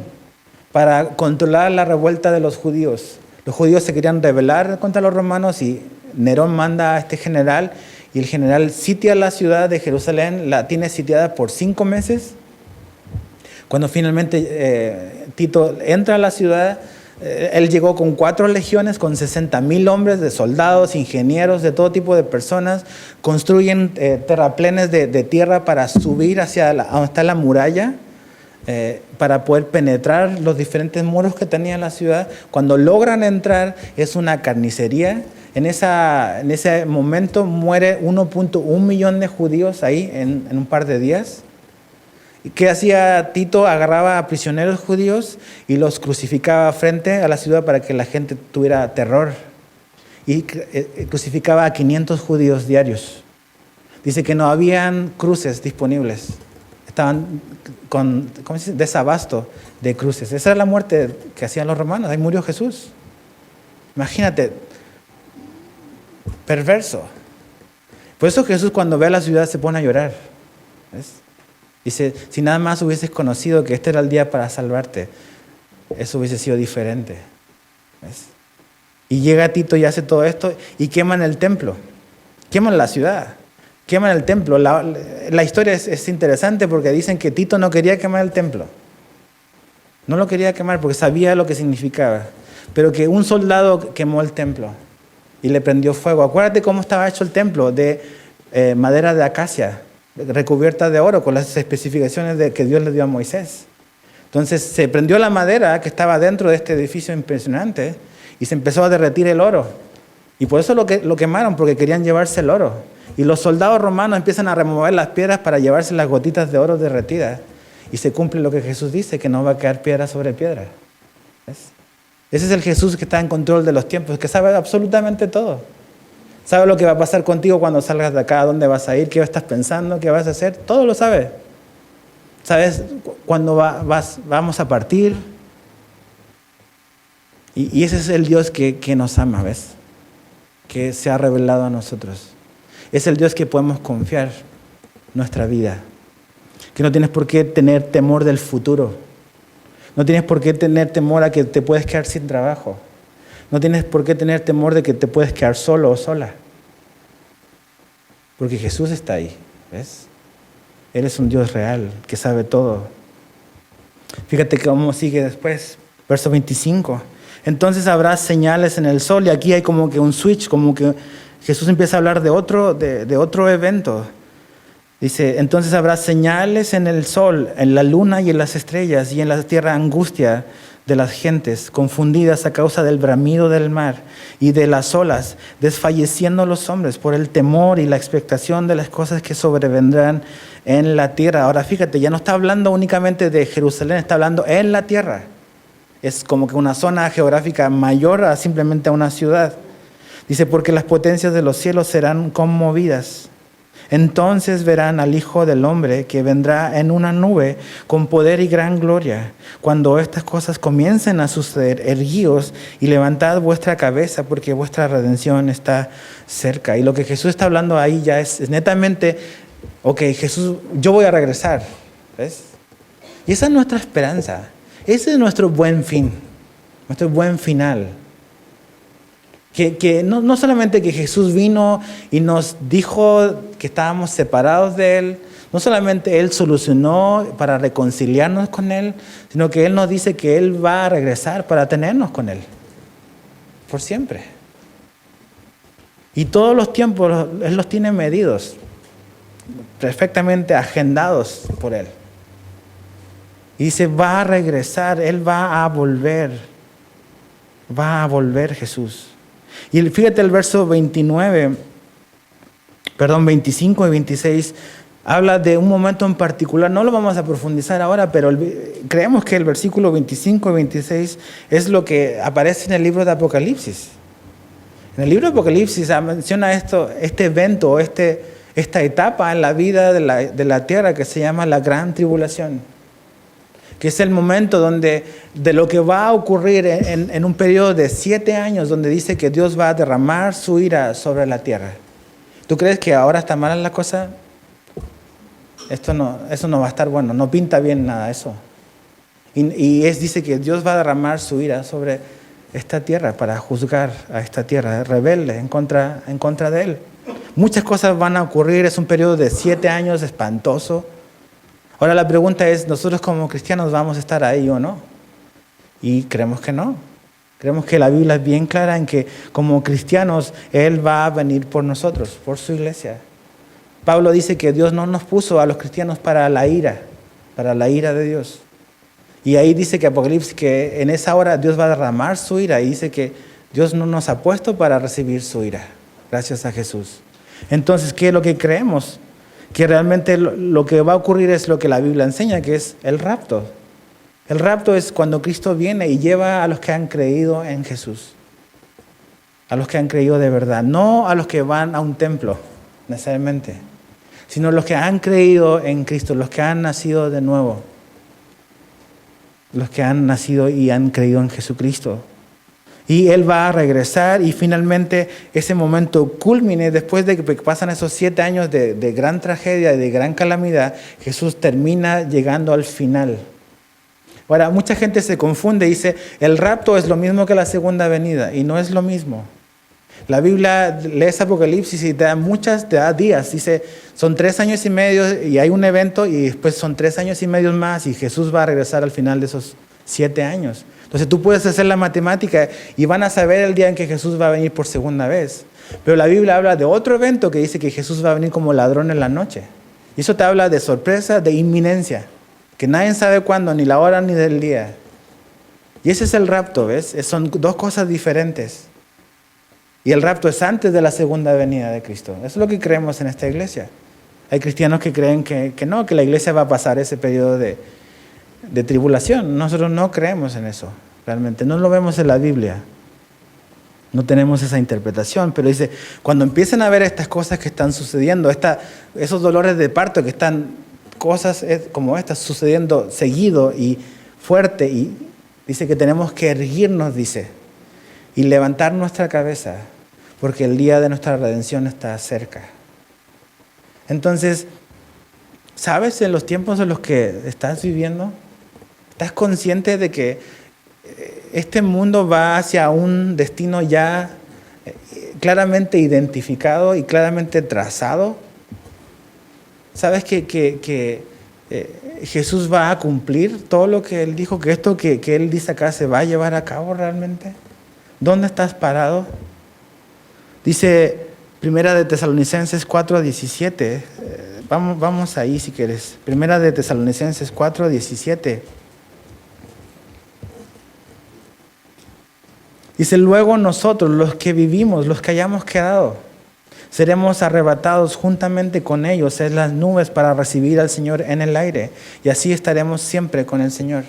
para controlar la revuelta de los judíos. Los judíos se querían rebelar contra los romanos y Nerón manda a este general, y el general sitia la ciudad de Jerusalén, la tiene sitiada por 5 meses. Cuando finalmente Tito entra a la ciudad, él llegó con 4 legiones, con 60,000 hombres de soldados, ingenieros, de todo tipo de personas. Construyen terraplenes de tierra para subir hacia donde está la muralla, para poder penetrar los diferentes muros que tenía la ciudad. Cuando logran entrar, es una carnicería. En ese momento muere 1.1 millón de judíos ahí en un par de días. ¿Qué hacía Tito? Agarraba a prisioneros judíos y los crucificaba frente a la ciudad para que la gente tuviera terror. y crucificaba a 500 judíos diarios. Dice que no habían cruces disponibles. Estaban con desabasto de cruces. Esa era la muerte que hacían los romanos. Ahí murió Jesús. Imagínate, perverso. Por eso Jesús cuando ve a la ciudad se pone a llorar. ¿Ves? Dice, si nada más hubieses conocido que este era el día para salvarte, eso hubiese sido diferente. ¿Ves? Y llega Tito y hace todo esto y queman el templo. Queman la ciudad. Queman el templo. La historia es interesante porque dicen que Tito no quería quemar el templo. No lo quería quemar porque sabía lo que significaba. Pero que un soldado quemó el templo y le prendió fuego. Acuérdate cómo estaba hecho el templo, de madera de acacia, recubierta de oro, con las especificaciones que Dios le dio a Moisés. Entonces se prendió la madera que estaba dentro de este edificio impresionante y se empezó a derretir el oro. Y por eso lo quemaron, porque querían llevarse el oro. Y los soldados romanos empiezan a remover las piedras para llevarse las gotitas de oro derretidas. Y se cumple lo que Jesús dice, que no va a quedar piedra sobre piedra. ¿Ves? Ese es el Jesús que está en control de los tiempos, que sabe absolutamente todo. Sabe lo que va a pasar contigo cuando salgas de acá, a dónde vas a ir, qué estás pensando, qué vas a hacer. Todo lo sabe. Sabes cuándo vamos a partir. Y ese es el Dios que nos ama, ¿ves? Que se ha revelado a nosotros. Es el Dios que podemos confiar nuestra vida. Que no tienes por qué tener temor del futuro. No tienes por qué tener temor a que te puedes quedar sin trabajo. No tienes por qué tener temor de que te puedes quedar solo o sola. Porque Jesús está ahí, ¿ves? Él es un Dios real, que sabe todo. Fíjate cómo sigue después, verso 25. Entonces habrá señales en el sol, y aquí hay como que un switch, como que Jesús empieza a hablar de otro evento. Dice, entonces habrá señales en el sol, en la luna y en las estrellas, y en la tierra angustia de las gentes, confundidas a causa del bramido del mar y de las olas, desfalleciendo los hombres por el temor y la expectación de las cosas que sobrevendrán en la tierra. Ahora fíjate, ya no está hablando únicamente de Jerusalén, está hablando en la tierra. Es como que una zona geográfica mayor a simplemente a una ciudad. Dice, porque las potencias de los cielos serán conmovidas. Entonces verán al Hijo del Hombre que vendrá en una nube con poder y gran gloria. Cuando estas cosas comiencen a suceder, erguíos y levantad vuestra cabeza, porque vuestra redención está cerca. Y lo que Jesús está hablando ahí ya es netamente, ok, Jesús, yo voy a regresar. ¿Ves? Y esa es nuestra esperanza. Ese es nuestro buen fin, nuestro buen final. Que no solamente que Jesús vino y nos dijo que estábamos separados de Él, no solamente Él solucionó para reconciliarnos con Él, sino que Él nos dice que Él va a regresar para tenernos con Él, por siempre. Y todos los tiempos Él los tiene medidos, perfectamente agendados por Él. Y dice, va a regresar, Él va a volver Jesús. Y fíjate el verso 25 y 26, habla de un momento en particular. No lo vamos a profundizar ahora, pero creemos que el versículo 25 y 26 es lo que aparece en el libro de Apocalipsis. En el libro de Apocalipsis menciona este evento, esta etapa en la vida de la tierra que se llama la Gran Tribulación, que es el momento de lo que va a ocurrir en un periodo de 7 años, donde dice que Dios va a derramar su ira sobre la tierra. ¿Tú crees que ahora está mala la cosa? Eso no va a estar bueno, no pinta bien nada eso. Y dice que Dios va a derramar su ira sobre esta tierra para juzgar a esta tierra rebelde en contra de Él. Muchas cosas van a ocurrir, es un periodo de 7 años espantoso. Ahora la pregunta es, ¿nosotros como cristianos vamos a estar ahí o no? Y creemos que no. Creemos que la Biblia es bien clara en que como cristianos Él va a venir por nosotros, por su iglesia. Pablo dice que Dios no nos puso a los cristianos para la ira de Dios. Y ahí dice que Apocalipsis, que en esa hora Dios va a derramar su ira, y dice que Dios no nos ha puesto para recibir su ira, gracias a Jesús. Entonces, ¿qué es lo que creemos? Que realmente lo que va a ocurrir es lo que la Biblia enseña, que es el rapto. El rapto es cuando Cristo viene y lleva a los que han creído en Jesús. a los que han creído de verdad, no a los que van a un templo necesariamente, sino los que han creído en Cristo, los que han nacido de nuevo, los que han nacido y han creído en Jesucristo. Y Él va a regresar y finalmente ese momento culmine después de que pasan esos 7 años de gran tragedia y de gran calamidad. Jesús termina llegando al final. Ahora, mucha gente se confunde y dice, el rapto es lo mismo que la segunda venida, y no es lo mismo. La Biblia, lees Apocalipsis y te da días, dice, son 3 años y medio y hay un evento y después son 3 años y medio más y Jesús va a regresar al final de esos 7 años. Entonces tú puedes hacer la matemática y van a saber el día en que Jesús va a venir por segunda vez. Pero la Biblia habla de otro evento que dice que Jesús va a venir como ladrón en la noche. Y eso te habla de sorpresa, de inminencia, que nadie sabe cuándo, ni la hora ni del día. Y ese es el rapto, ¿ves? Son 2 cosas diferentes. Y el rapto es antes de la segunda venida de Cristo. Eso es lo que creemos en esta iglesia. Hay cristianos que creen que no, que la iglesia va a pasar ese periodo de tribulación. Nosotros no creemos en eso, realmente. No lo vemos en la Biblia. No tenemos esa interpretación, pero dice, cuando empiezan a ver estas cosas que están sucediendo, esos dolores de parto que están, cosas como estas sucediendo seguido y fuerte, y dice que tenemos que erguirnos, dice, y levantar nuestra cabeza, porque el día de nuestra redención está cerca. Entonces, ¿sabes en los tiempos en los que estás viviendo? ¿Estás consciente de que este mundo va hacia un destino ya claramente identificado y claramente trazado? ¿Sabes que Jesús va a cumplir todo lo que Él dijo, que esto que Él dice acá se va a llevar a cabo realmente? ¿Dónde estás parado? Dice Primera de Tesalonicenses 4:17. Vamos ahí si quieres. Primera de Tesalonicenses 4:17. Dice, luego nosotros, los que vivimos, los que hayamos quedado, seremos arrebatados juntamente con ellos en las nubes para recibir al Señor en el aire. Y así estaremos siempre con el Señor.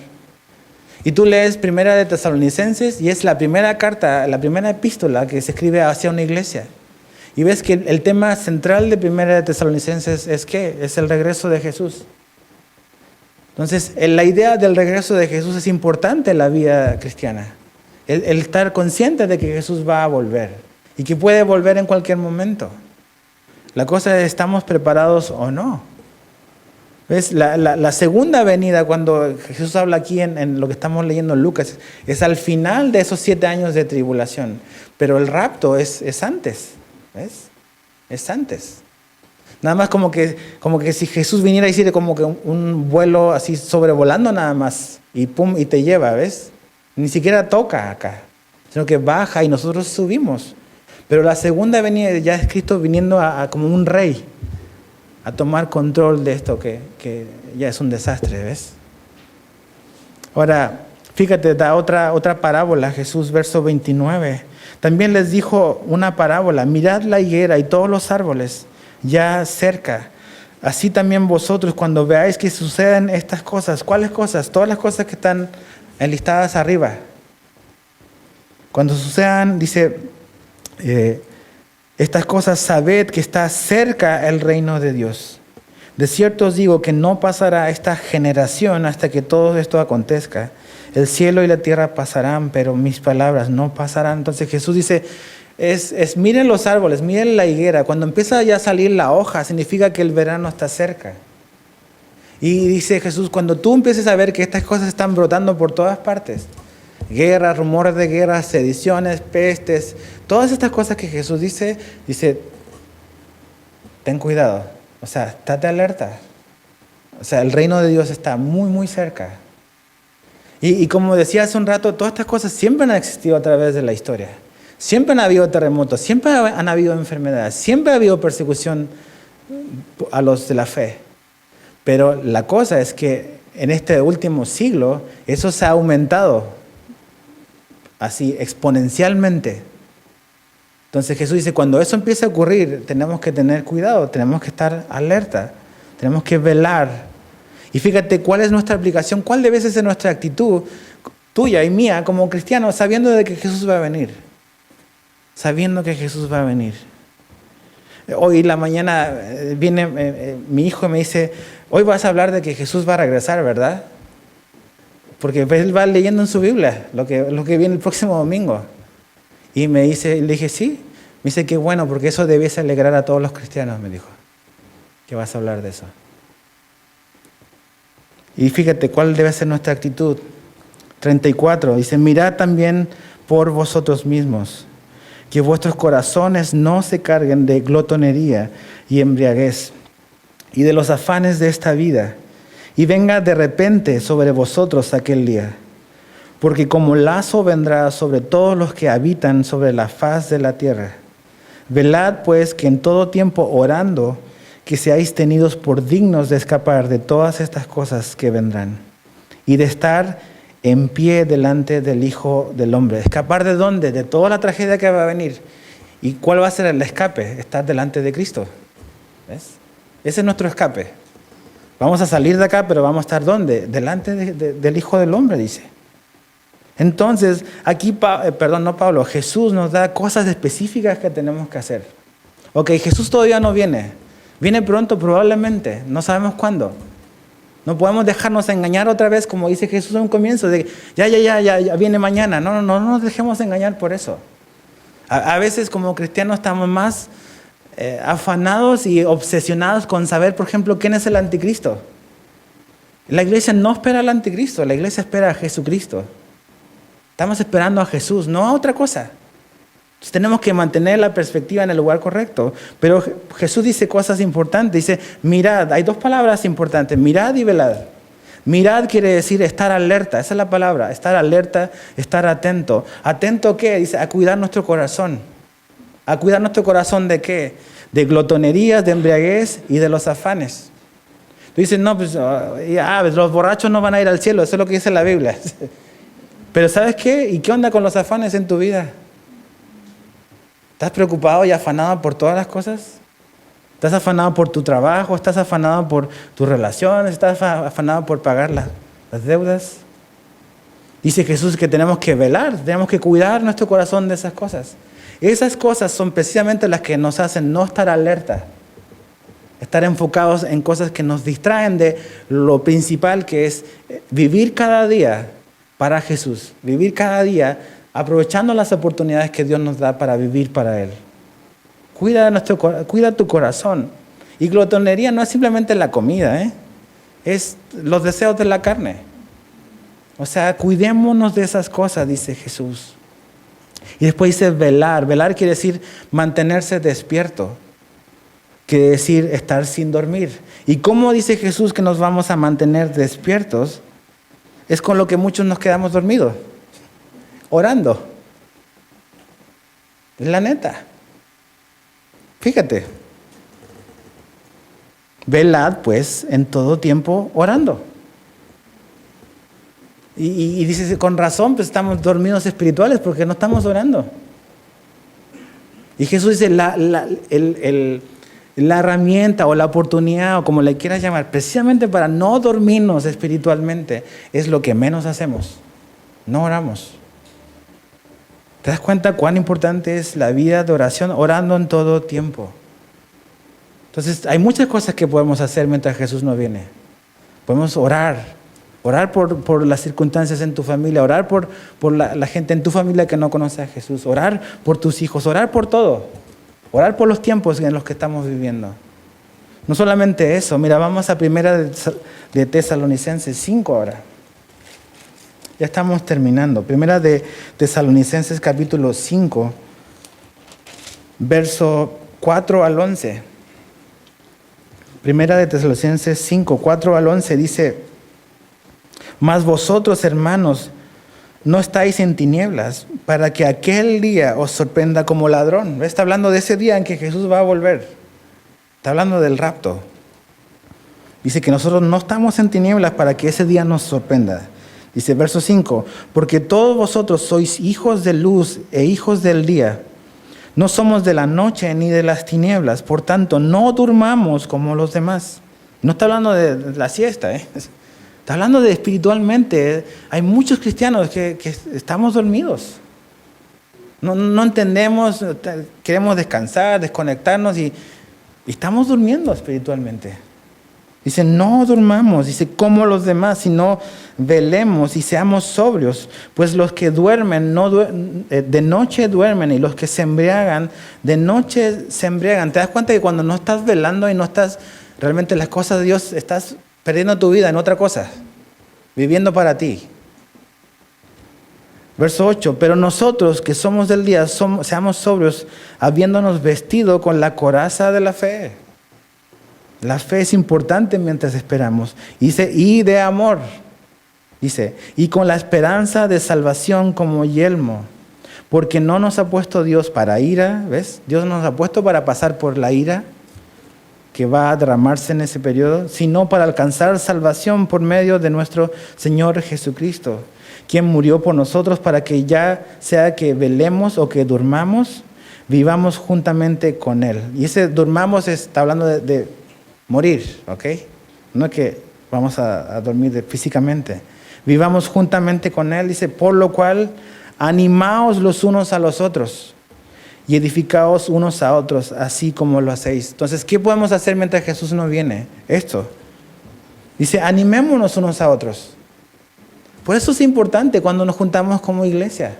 Y tú lees Primera de Tesalonicenses y es la primera carta, la primera epístola que se escribe hacia una iglesia. Y ves que el tema central de Primera de Tesalonicenses es ¿qué? Es el regreso de Jesús. Entonces, la idea del regreso de Jesús es importante en la vida cristiana. El estar consciente de que Jesús va a volver y que puede volver en cualquier momento. La cosa es, ¿estamos preparados o no? ¿Ves? La segunda venida, cuando Jesús habla aquí en lo que estamos leyendo en Lucas, es al final de esos 7 años de tribulación. Pero el rapto es antes. ¿Ves? Es antes. Nada más como que si Jesús viniera y hiciera como que un vuelo así sobrevolando nada más y pum, y te lleva, ¿ves? Ni siquiera toca acá, sino que baja y nosotros subimos. Pero la segunda venida ya es Cristo viniendo como un rey a tomar control de esto que ya es un desastre, ¿ves? Ahora, fíjate, da otra parábola, Jesús, verso 29. También les dijo una parábola, mirad la higuera y todos los árboles ya cerca. Así también vosotros cuando veáis que suceden estas cosas. ¿Cuáles cosas? Todas las cosas que están enlistadas arriba. Cuando sucedan, dice, estas cosas, sabed que está cerca el reino de Dios. De cierto os digo que no pasará esta generación hasta que todo esto acontezca. El cielo y la tierra pasarán, pero mis palabras no pasarán. Entonces Jesús dice, miren los árboles, miren la higuera. Cuando empieza ya a salir la hoja, significa que el verano está cerca. Y dice Jesús, cuando tú empieces a ver que estas cosas están brotando por todas partes, guerras, rumores de guerras, sediciones, pestes, todas estas cosas que Jesús dice, ten cuidado, o sea, estate alerta. O sea, el reino de Dios está muy, muy cerca. Y como decía hace un rato, todas estas cosas siempre han existido a través de la historia. Siempre han habido terremotos, siempre han habido enfermedades, siempre ha habido persecución a los de la fe. Pero la cosa es que en este último siglo eso se ha aumentado así exponencialmente. Entonces Jesús dice, cuando eso empiece a ocurrir, tenemos que tener cuidado, tenemos que estar alerta, tenemos que velar. Y fíjate cuál es nuestra aplicación, cuál debe ser nuestra actitud, tuya y mía como cristianos, sabiendo de que Jesús va a venir. sabiendo que Jesús va a venir. Hoy en la mañana viene mi hijo y me dice, hoy vas a hablar de que Jesús va a regresar, ¿verdad? Porque él va leyendo en su Biblia lo que viene el próximo domingo. Y me dice, le dije, sí. Me dice, qué bueno, porque eso debiese alegrar a todos los cristianos, me dijo, que vas a hablar de eso. Y fíjate, ¿cuál debe ser nuestra actitud? 34, dice, mirad también por vosotros mismos, que vuestros corazones no se carguen de glotonería y embriaguez, y de los afanes de esta vida, y venga de repente sobre vosotros aquel día. Porque como lazo vendrá sobre todos los que habitan sobre la faz de la tierra. Velad pues que en todo tiempo orando, que seáis tenidos por dignos de escapar de todas estas cosas que vendrán, y de estar en pie delante del Hijo del Hombre. ¿Escapar de dónde? De toda la tragedia que va a venir. ¿Y cuál va a ser el escape? Estar delante de Cristo. ¿Ves? Ese es nuestro escape. Vamos a salir de acá, pero vamos a estar ¿dónde? Delante del Hijo del Hombre, dice. Entonces, aquí, Jesús nos da cosas específicas que tenemos que hacer. Ok, Jesús todavía no viene. Viene pronto probablemente, no sabemos cuándo. No podemos dejarnos engañar otra vez, como dice Jesús en un comienzo, de ya viene mañana. No nos dejemos engañar por eso. A veces como cristianos estamos más afanados y obsesionados con saber, por ejemplo, quién es el anticristo. La iglesia no espera al anticristo, la iglesia espera a Jesucristo. Estamos esperando a Jesús, no a otra cosa. Entonces tenemos que mantener la perspectiva en el lugar correcto. Pero Jesús dice cosas importantes. Dice, mirad, hay dos palabras importantes, mirad y velad. Mirad quiere decir estar alerta, esa es la palabra, estar alerta, estar atento. ¿Atento a qué? Dice, a cuidar nuestro corazón. ¿A cuidar nuestro corazón de qué? De glotonerías, de embriaguez y de los afanes. Tú dices, no, pues los borrachos no van a ir al cielo, eso es lo que dice la Biblia. Pero ¿sabes qué? ¿Y qué onda con los afanes en tu vida? ¿Estás preocupado y afanado por todas las cosas? ¿Estás afanado por tu trabajo? ¿Estás afanado por tus relaciones? ¿Estás afanado por pagar las deudas? Dice Jesús que tenemos que velar, tenemos que cuidar nuestro corazón de esas cosas. Esas cosas son precisamente las que nos hacen no estar alerta, estar enfocados en cosas que nos distraen de lo principal, que es vivir cada día para Jesús, vivir cada día aprovechando las oportunidades que Dios nos da para vivir para Él. Cuida tu corazón. Y glotonería no es simplemente la comida, es los deseos de la carne. O sea, cuidémonos de esas cosas, dice Jesús. Y después dice velar. Velar quiere decir mantenerse despierto. Quiere decir estar sin dormir. ¿Y cómo dice Jesús que nos vamos a mantener despiertos? Es con lo que muchos nos quedamos dormidos. Orando. Es la neta. Fíjate. Velad pues en todo tiempo orando. Y dices, con razón, pues estamos dormidos espirituales porque no estamos orando. Y Jesús dice, la herramienta o la oportunidad o como le quieras llamar, precisamente para no dormirnos espiritualmente, es lo que menos hacemos. No oramos. ¿Te das cuenta cuán importante es la vida de oración? Orando en todo tiempo. Entonces, hay muchas cosas que podemos hacer mientras Jesús no viene. Podemos orar por las circunstancias en tu familia, orar por la gente en tu familia que no conoce a Jesús, orar por tus hijos, orar por todo, orar por los tiempos en los que estamos viviendo. No solamente eso, mira, vamos a primera de Tesalonicenses 5 ahora. Ya estamos terminando. Primera de Tesalonicenses capítulo 5, verso 4 al 11. Primera de Tesalonicenses 5, 4 al 11 dice: mas vosotros, hermanos, no estáis en tinieblas, para que aquel día os sorprenda como ladrón. Está hablando de ese día en que Jesús va a volver. Está hablando del rapto. Dice que nosotros no estamos en tinieblas para que ese día nos sorprenda. Dice verso 5, porque todos vosotros sois hijos de luz e hijos del día. No somos de la noche ni de las tinieblas, por tanto no durmamos como los demás. No está hablando de la siesta, Está hablando de espiritualmente. Hay muchos cristianos que estamos dormidos. No entendemos, queremos descansar, desconectarnos y estamos durmiendo espiritualmente. Dice, no durmamos, dice, como los demás, sino velemos y seamos sobrios, pues los que duermen de noche duermen y los que se embriagan de noche se embriagan. ¿Te das cuenta que cuando no estás velando y no estás realmente en las cosas de Dios, estás perdiendo tu vida en otra cosa, viviendo para ti? Verso 8, pero nosotros que somos del día, seamos sobrios, habiéndonos vestido con la coraza de la fe. La fe es importante mientras esperamos. Dice, y de amor. Dice, y con la esperanza de salvación como yelmo. Porque no nos ha puesto Dios para ira, ¿ves? Dios nos ha puesto para pasar por la ira que va a derramarse en ese periodo, sino para alcanzar salvación por medio de nuestro Señor Jesucristo, quien murió por nosotros para que ya sea que velemos o que durmamos, vivamos juntamente con Él. Y ese durmamos está hablando de morir, ¿ok? No es que vamos a dormir físicamente. Vivamos juntamente con Él, dice, por lo cual animaos los unos a los otros y edificaos unos a otros, así como lo hacéis. Entonces, ¿qué podemos hacer mientras Jesús no viene? Esto. Dice, animémonos unos a otros. Por eso es importante cuando nos juntamos como iglesia.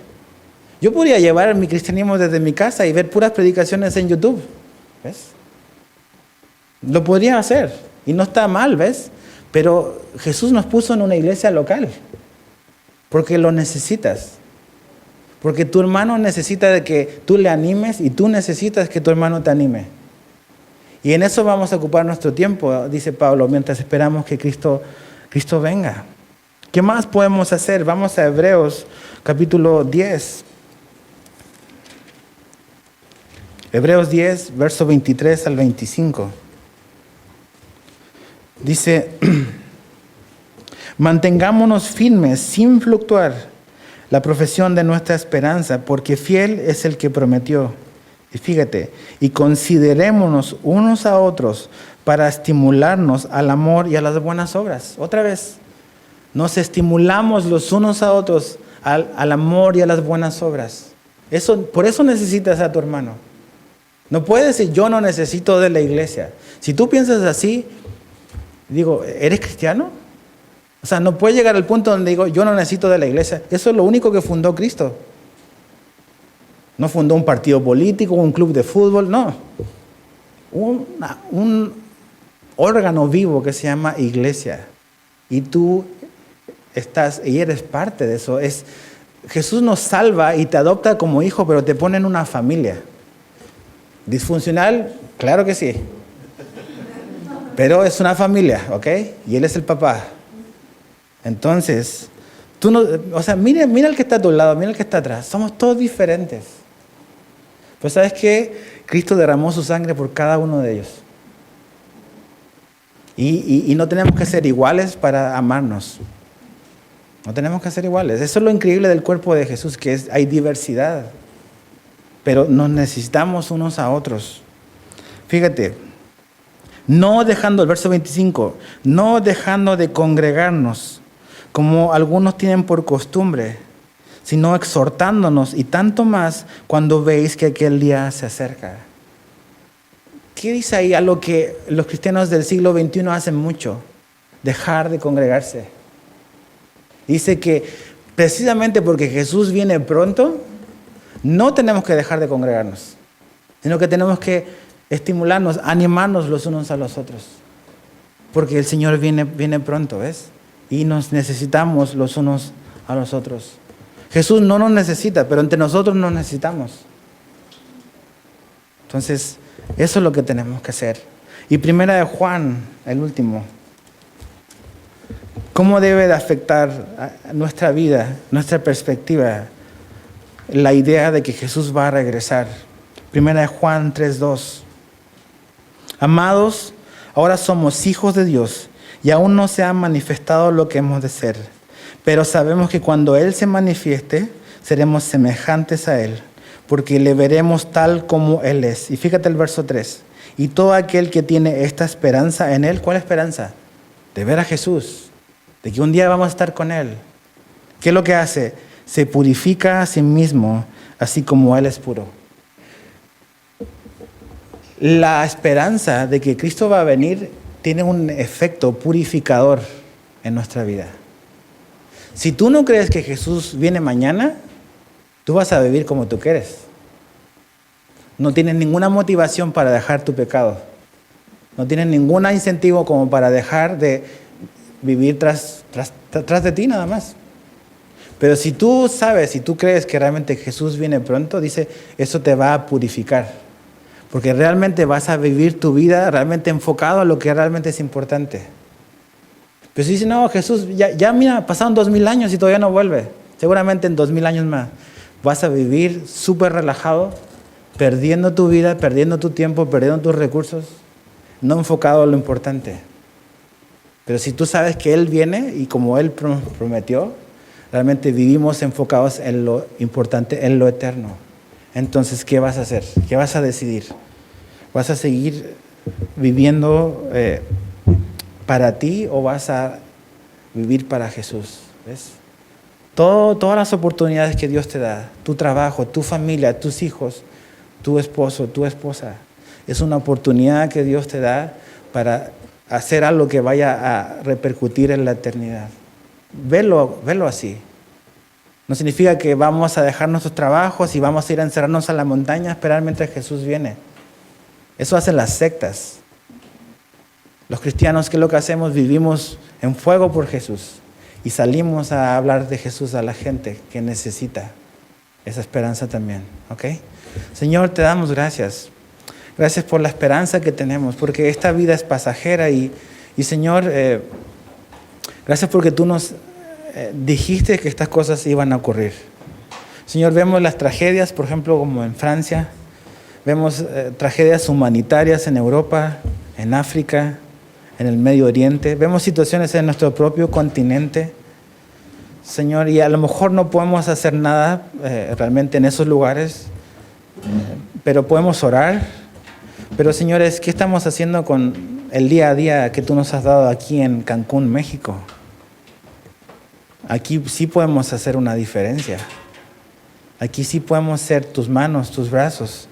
Yo podría llevar mi cristianismo desde mi casa y ver puras predicaciones en YouTube, ¿ves? Lo podría hacer y no está mal, ¿ves? Pero Jesús nos puso en una iglesia local porque lo necesitas. Porque tu hermano necesita de que tú le animes y tú necesitas que tu hermano te anime. Y en eso vamos a ocupar nuestro tiempo, dice Pablo, mientras esperamos que Cristo venga. ¿Qué más podemos hacer? Vamos a Hebreos capítulo 10. Hebreos 10, verso 23 al 25. Dice, mantengámonos firmes sin fluctuar la profesión de nuestra esperanza, porque fiel es el que prometió. Y fíjate, y considerémonos unos a otros para estimularnos al amor y a las buenas obras. Otra vez, nos estimulamos los unos a otros al amor y a las buenas obras. Por eso necesitas a tu hermano. No puedes decir, yo no necesito de la iglesia. Si tú piensas así, digo, ¿eres cristiano? O sea, no puedes llegar al punto donde digo, yo no necesito de la iglesia. Eso es lo único que fundó Cristo. No fundó un partido político, un club de fútbol, no. Un órgano vivo que se llama iglesia. Y tú estás y eres parte de eso. Jesús nos salva y te adopta como hijo, pero te pone en una familia. ¿Disfuncional? Claro que sí. Pero es una familia, ¿ok? Y Él es el papá. Entonces, mira el que está a tu lado, mira el que está atrás. Somos todos diferentes. Pues ¿sabes qué? Cristo derramó su sangre por cada uno de ellos. Y no tenemos que ser iguales para amarnos. No tenemos que ser iguales. Eso es lo increíble del cuerpo de Jesús, que hay diversidad. Pero nos necesitamos unos a otros. Fíjate, el verso 25, no dejando de congregarnos, como algunos tienen por costumbre, sino exhortándonos, y tanto más cuando veis que aquel día se acerca. ¿Qué dice ahí a lo que los cristianos del siglo XXI hacen mucho? Dejar de congregarse. Dice que precisamente porque Jesús viene pronto, no tenemos que dejar de congregarnos, sino que tenemos que estimularnos, animarnos los unos a los otros. Porque el Señor viene pronto, ¿ves? Y nos necesitamos los unos a los otros. Jesús no nos necesita, pero entre nosotros nos necesitamos. Entonces, eso es lo que tenemos que hacer. Y primera de Juan, el último. ¿Cómo debe de afectar a nuestra vida, nuestra perspectiva, la idea de que Jesús va a regresar? Primera de Juan 3:2. Amados, ahora somos hijos de Dios y aún no se ha manifestado lo que hemos de ser. Pero sabemos que cuando Él se manifieste, seremos semejantes a Él, porque le veremos tal como Él es. Y fíjate el verso 3. Y todo aquel que tiene esta esperanza en Él, ¿cuál esperanza? De ver a Jesús, de que un día vamos a estar con Él. ¿Qué es lo que hace? Se purifica a sí mismo, así como Él es puro. La esperanza de que Cristo va a venir tiene un efecto purificador en nuestra vida. Si tú no crees que Jesús viene mañana, tú vas a vivir como tú quieres. No tienes ninguna motivación para dejar tu pecado. No tienes ningún incentivo como para dejar de vivir tras de ti nada más. Pero si tú sabes, si tú crees que realmente Jesús viene pronto, dice, eso te va a purificar. Porque realmente vas a vivir tu vida realmente enfocado a lo que realmente es importante. Pero si dice, no, Jesús, ya mira, pasaron 2000 años y todavía no vuelve. Seguramente en 2000 años más vas a vivir súper relajado, perdiendo tu vida, perdiendo tu tiempo, perdiendo tus recursos, no enfocado a lo importante. Pero si tú sabes que Él viene y como Él prometió, realmente vivimos enfocados en lo importante, en lo eterno. Entonces, ¿qué vas a hacer? ¿Qué vas a decidir? ¿Vas a seguir viviendo para ti o vas a vivir para Jesús? ¿Ves? Todas las oportunidades que Dios te da, tu trabajo, tu familia, tus hijos, tu esposo, tu esposa, es una oportunidad que Dios te da para hacer algo que vaya a repercutir en la eternidad. Velo así. No significa que vamos a dejar nuestros trabajos y vamos a ir a encerrarnos a la montaña a esperar mientras Jesús viene. Eso hacen las sectas. Los cristianos, ¿qué es lo que hacemos? Vivimos en fuego por Jesús y salimos a hablar de Jesús a la gente que necesita esa esperanza también. ¿Ok? Señor, te damos gracias. Gracias por la esperanza que tenemos, porque esta vida es pasajera y Señor, gracias porque tú nos dijiste que estas cosas iban a ocurrir. Señor, vemos las tragedias, por ejemplo, como en Francia, vemos tragedias humanitarias en Europa, en África, en el Medio Oriente, vemos situaciones en nuestro propio continente, Señor, y a lo mejor no podemos hacer nada realmente en esos lugares, pero podemos orar. Pero, señores, ¿qué estamos haciendo con el día a día que tú nos has dado aquí en Cancún, México? Aquí sí podemos hacer una diferencia. Aquí sí podemos ser tus manos, tus brazos.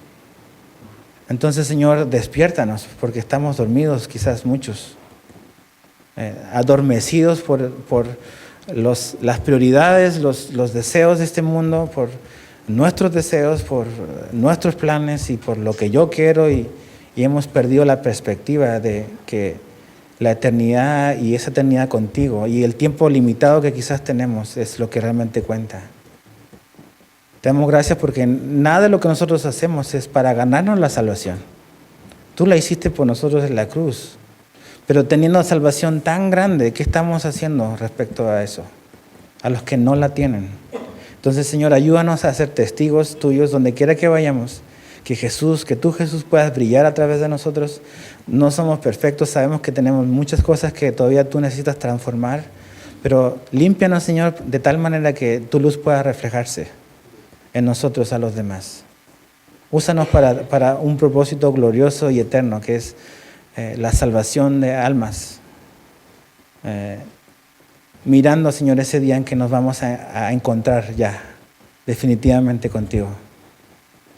Entonces, Señor, despiértanos, porque estamos dormidos, quizás muchos, adormecidos por las prioridades, los deseos de este mundo, por nuestros deseos, por nuestros planes y por lo que yo quiero y hemos perdido la perspectiva de que la eternidad y esa eternidad contigo y el tiempo limitado que quizás tenemos es lo que realmente cuenta. Te damos gracias porque nada de lo que nosotros hacemos es para ganarnos la salvación. Tú la hiciste por nosotros en la cruz, pero teniendo salvación tan grande, ¿qué estamos haciendo respecto a eso? A los que no la tienen. Entonces, Señor, ayúdanos a ser testigos tuyos donde quiera que vayamos. Que tú Jesús puedas brillar a través de nosotros. No somos perfectos, sabemos que tenemos muchas cosas que todavía tú necesitas transformar, pero límpianos, Señor, de tal manera que tu luz pueda reflejarse en nosotros a los demás. Úsanos para un propósito glorioso y eterno, que es la salvación de almas. Mirando, Señor, ese día en que nos vamos a encontrar ya definitivamente contigo.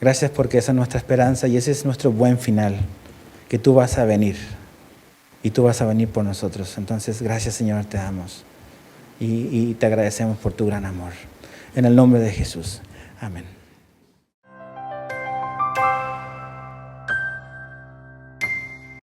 Gracias porque esa es nuestra esperanza y ese es nuestro buen final, que tú vas a venir y tú vas a venir por nosotros. Entonces, gracias, Señor, te damos y te agradecemos por tu gran amor. En el nombre de Jesús. Amén.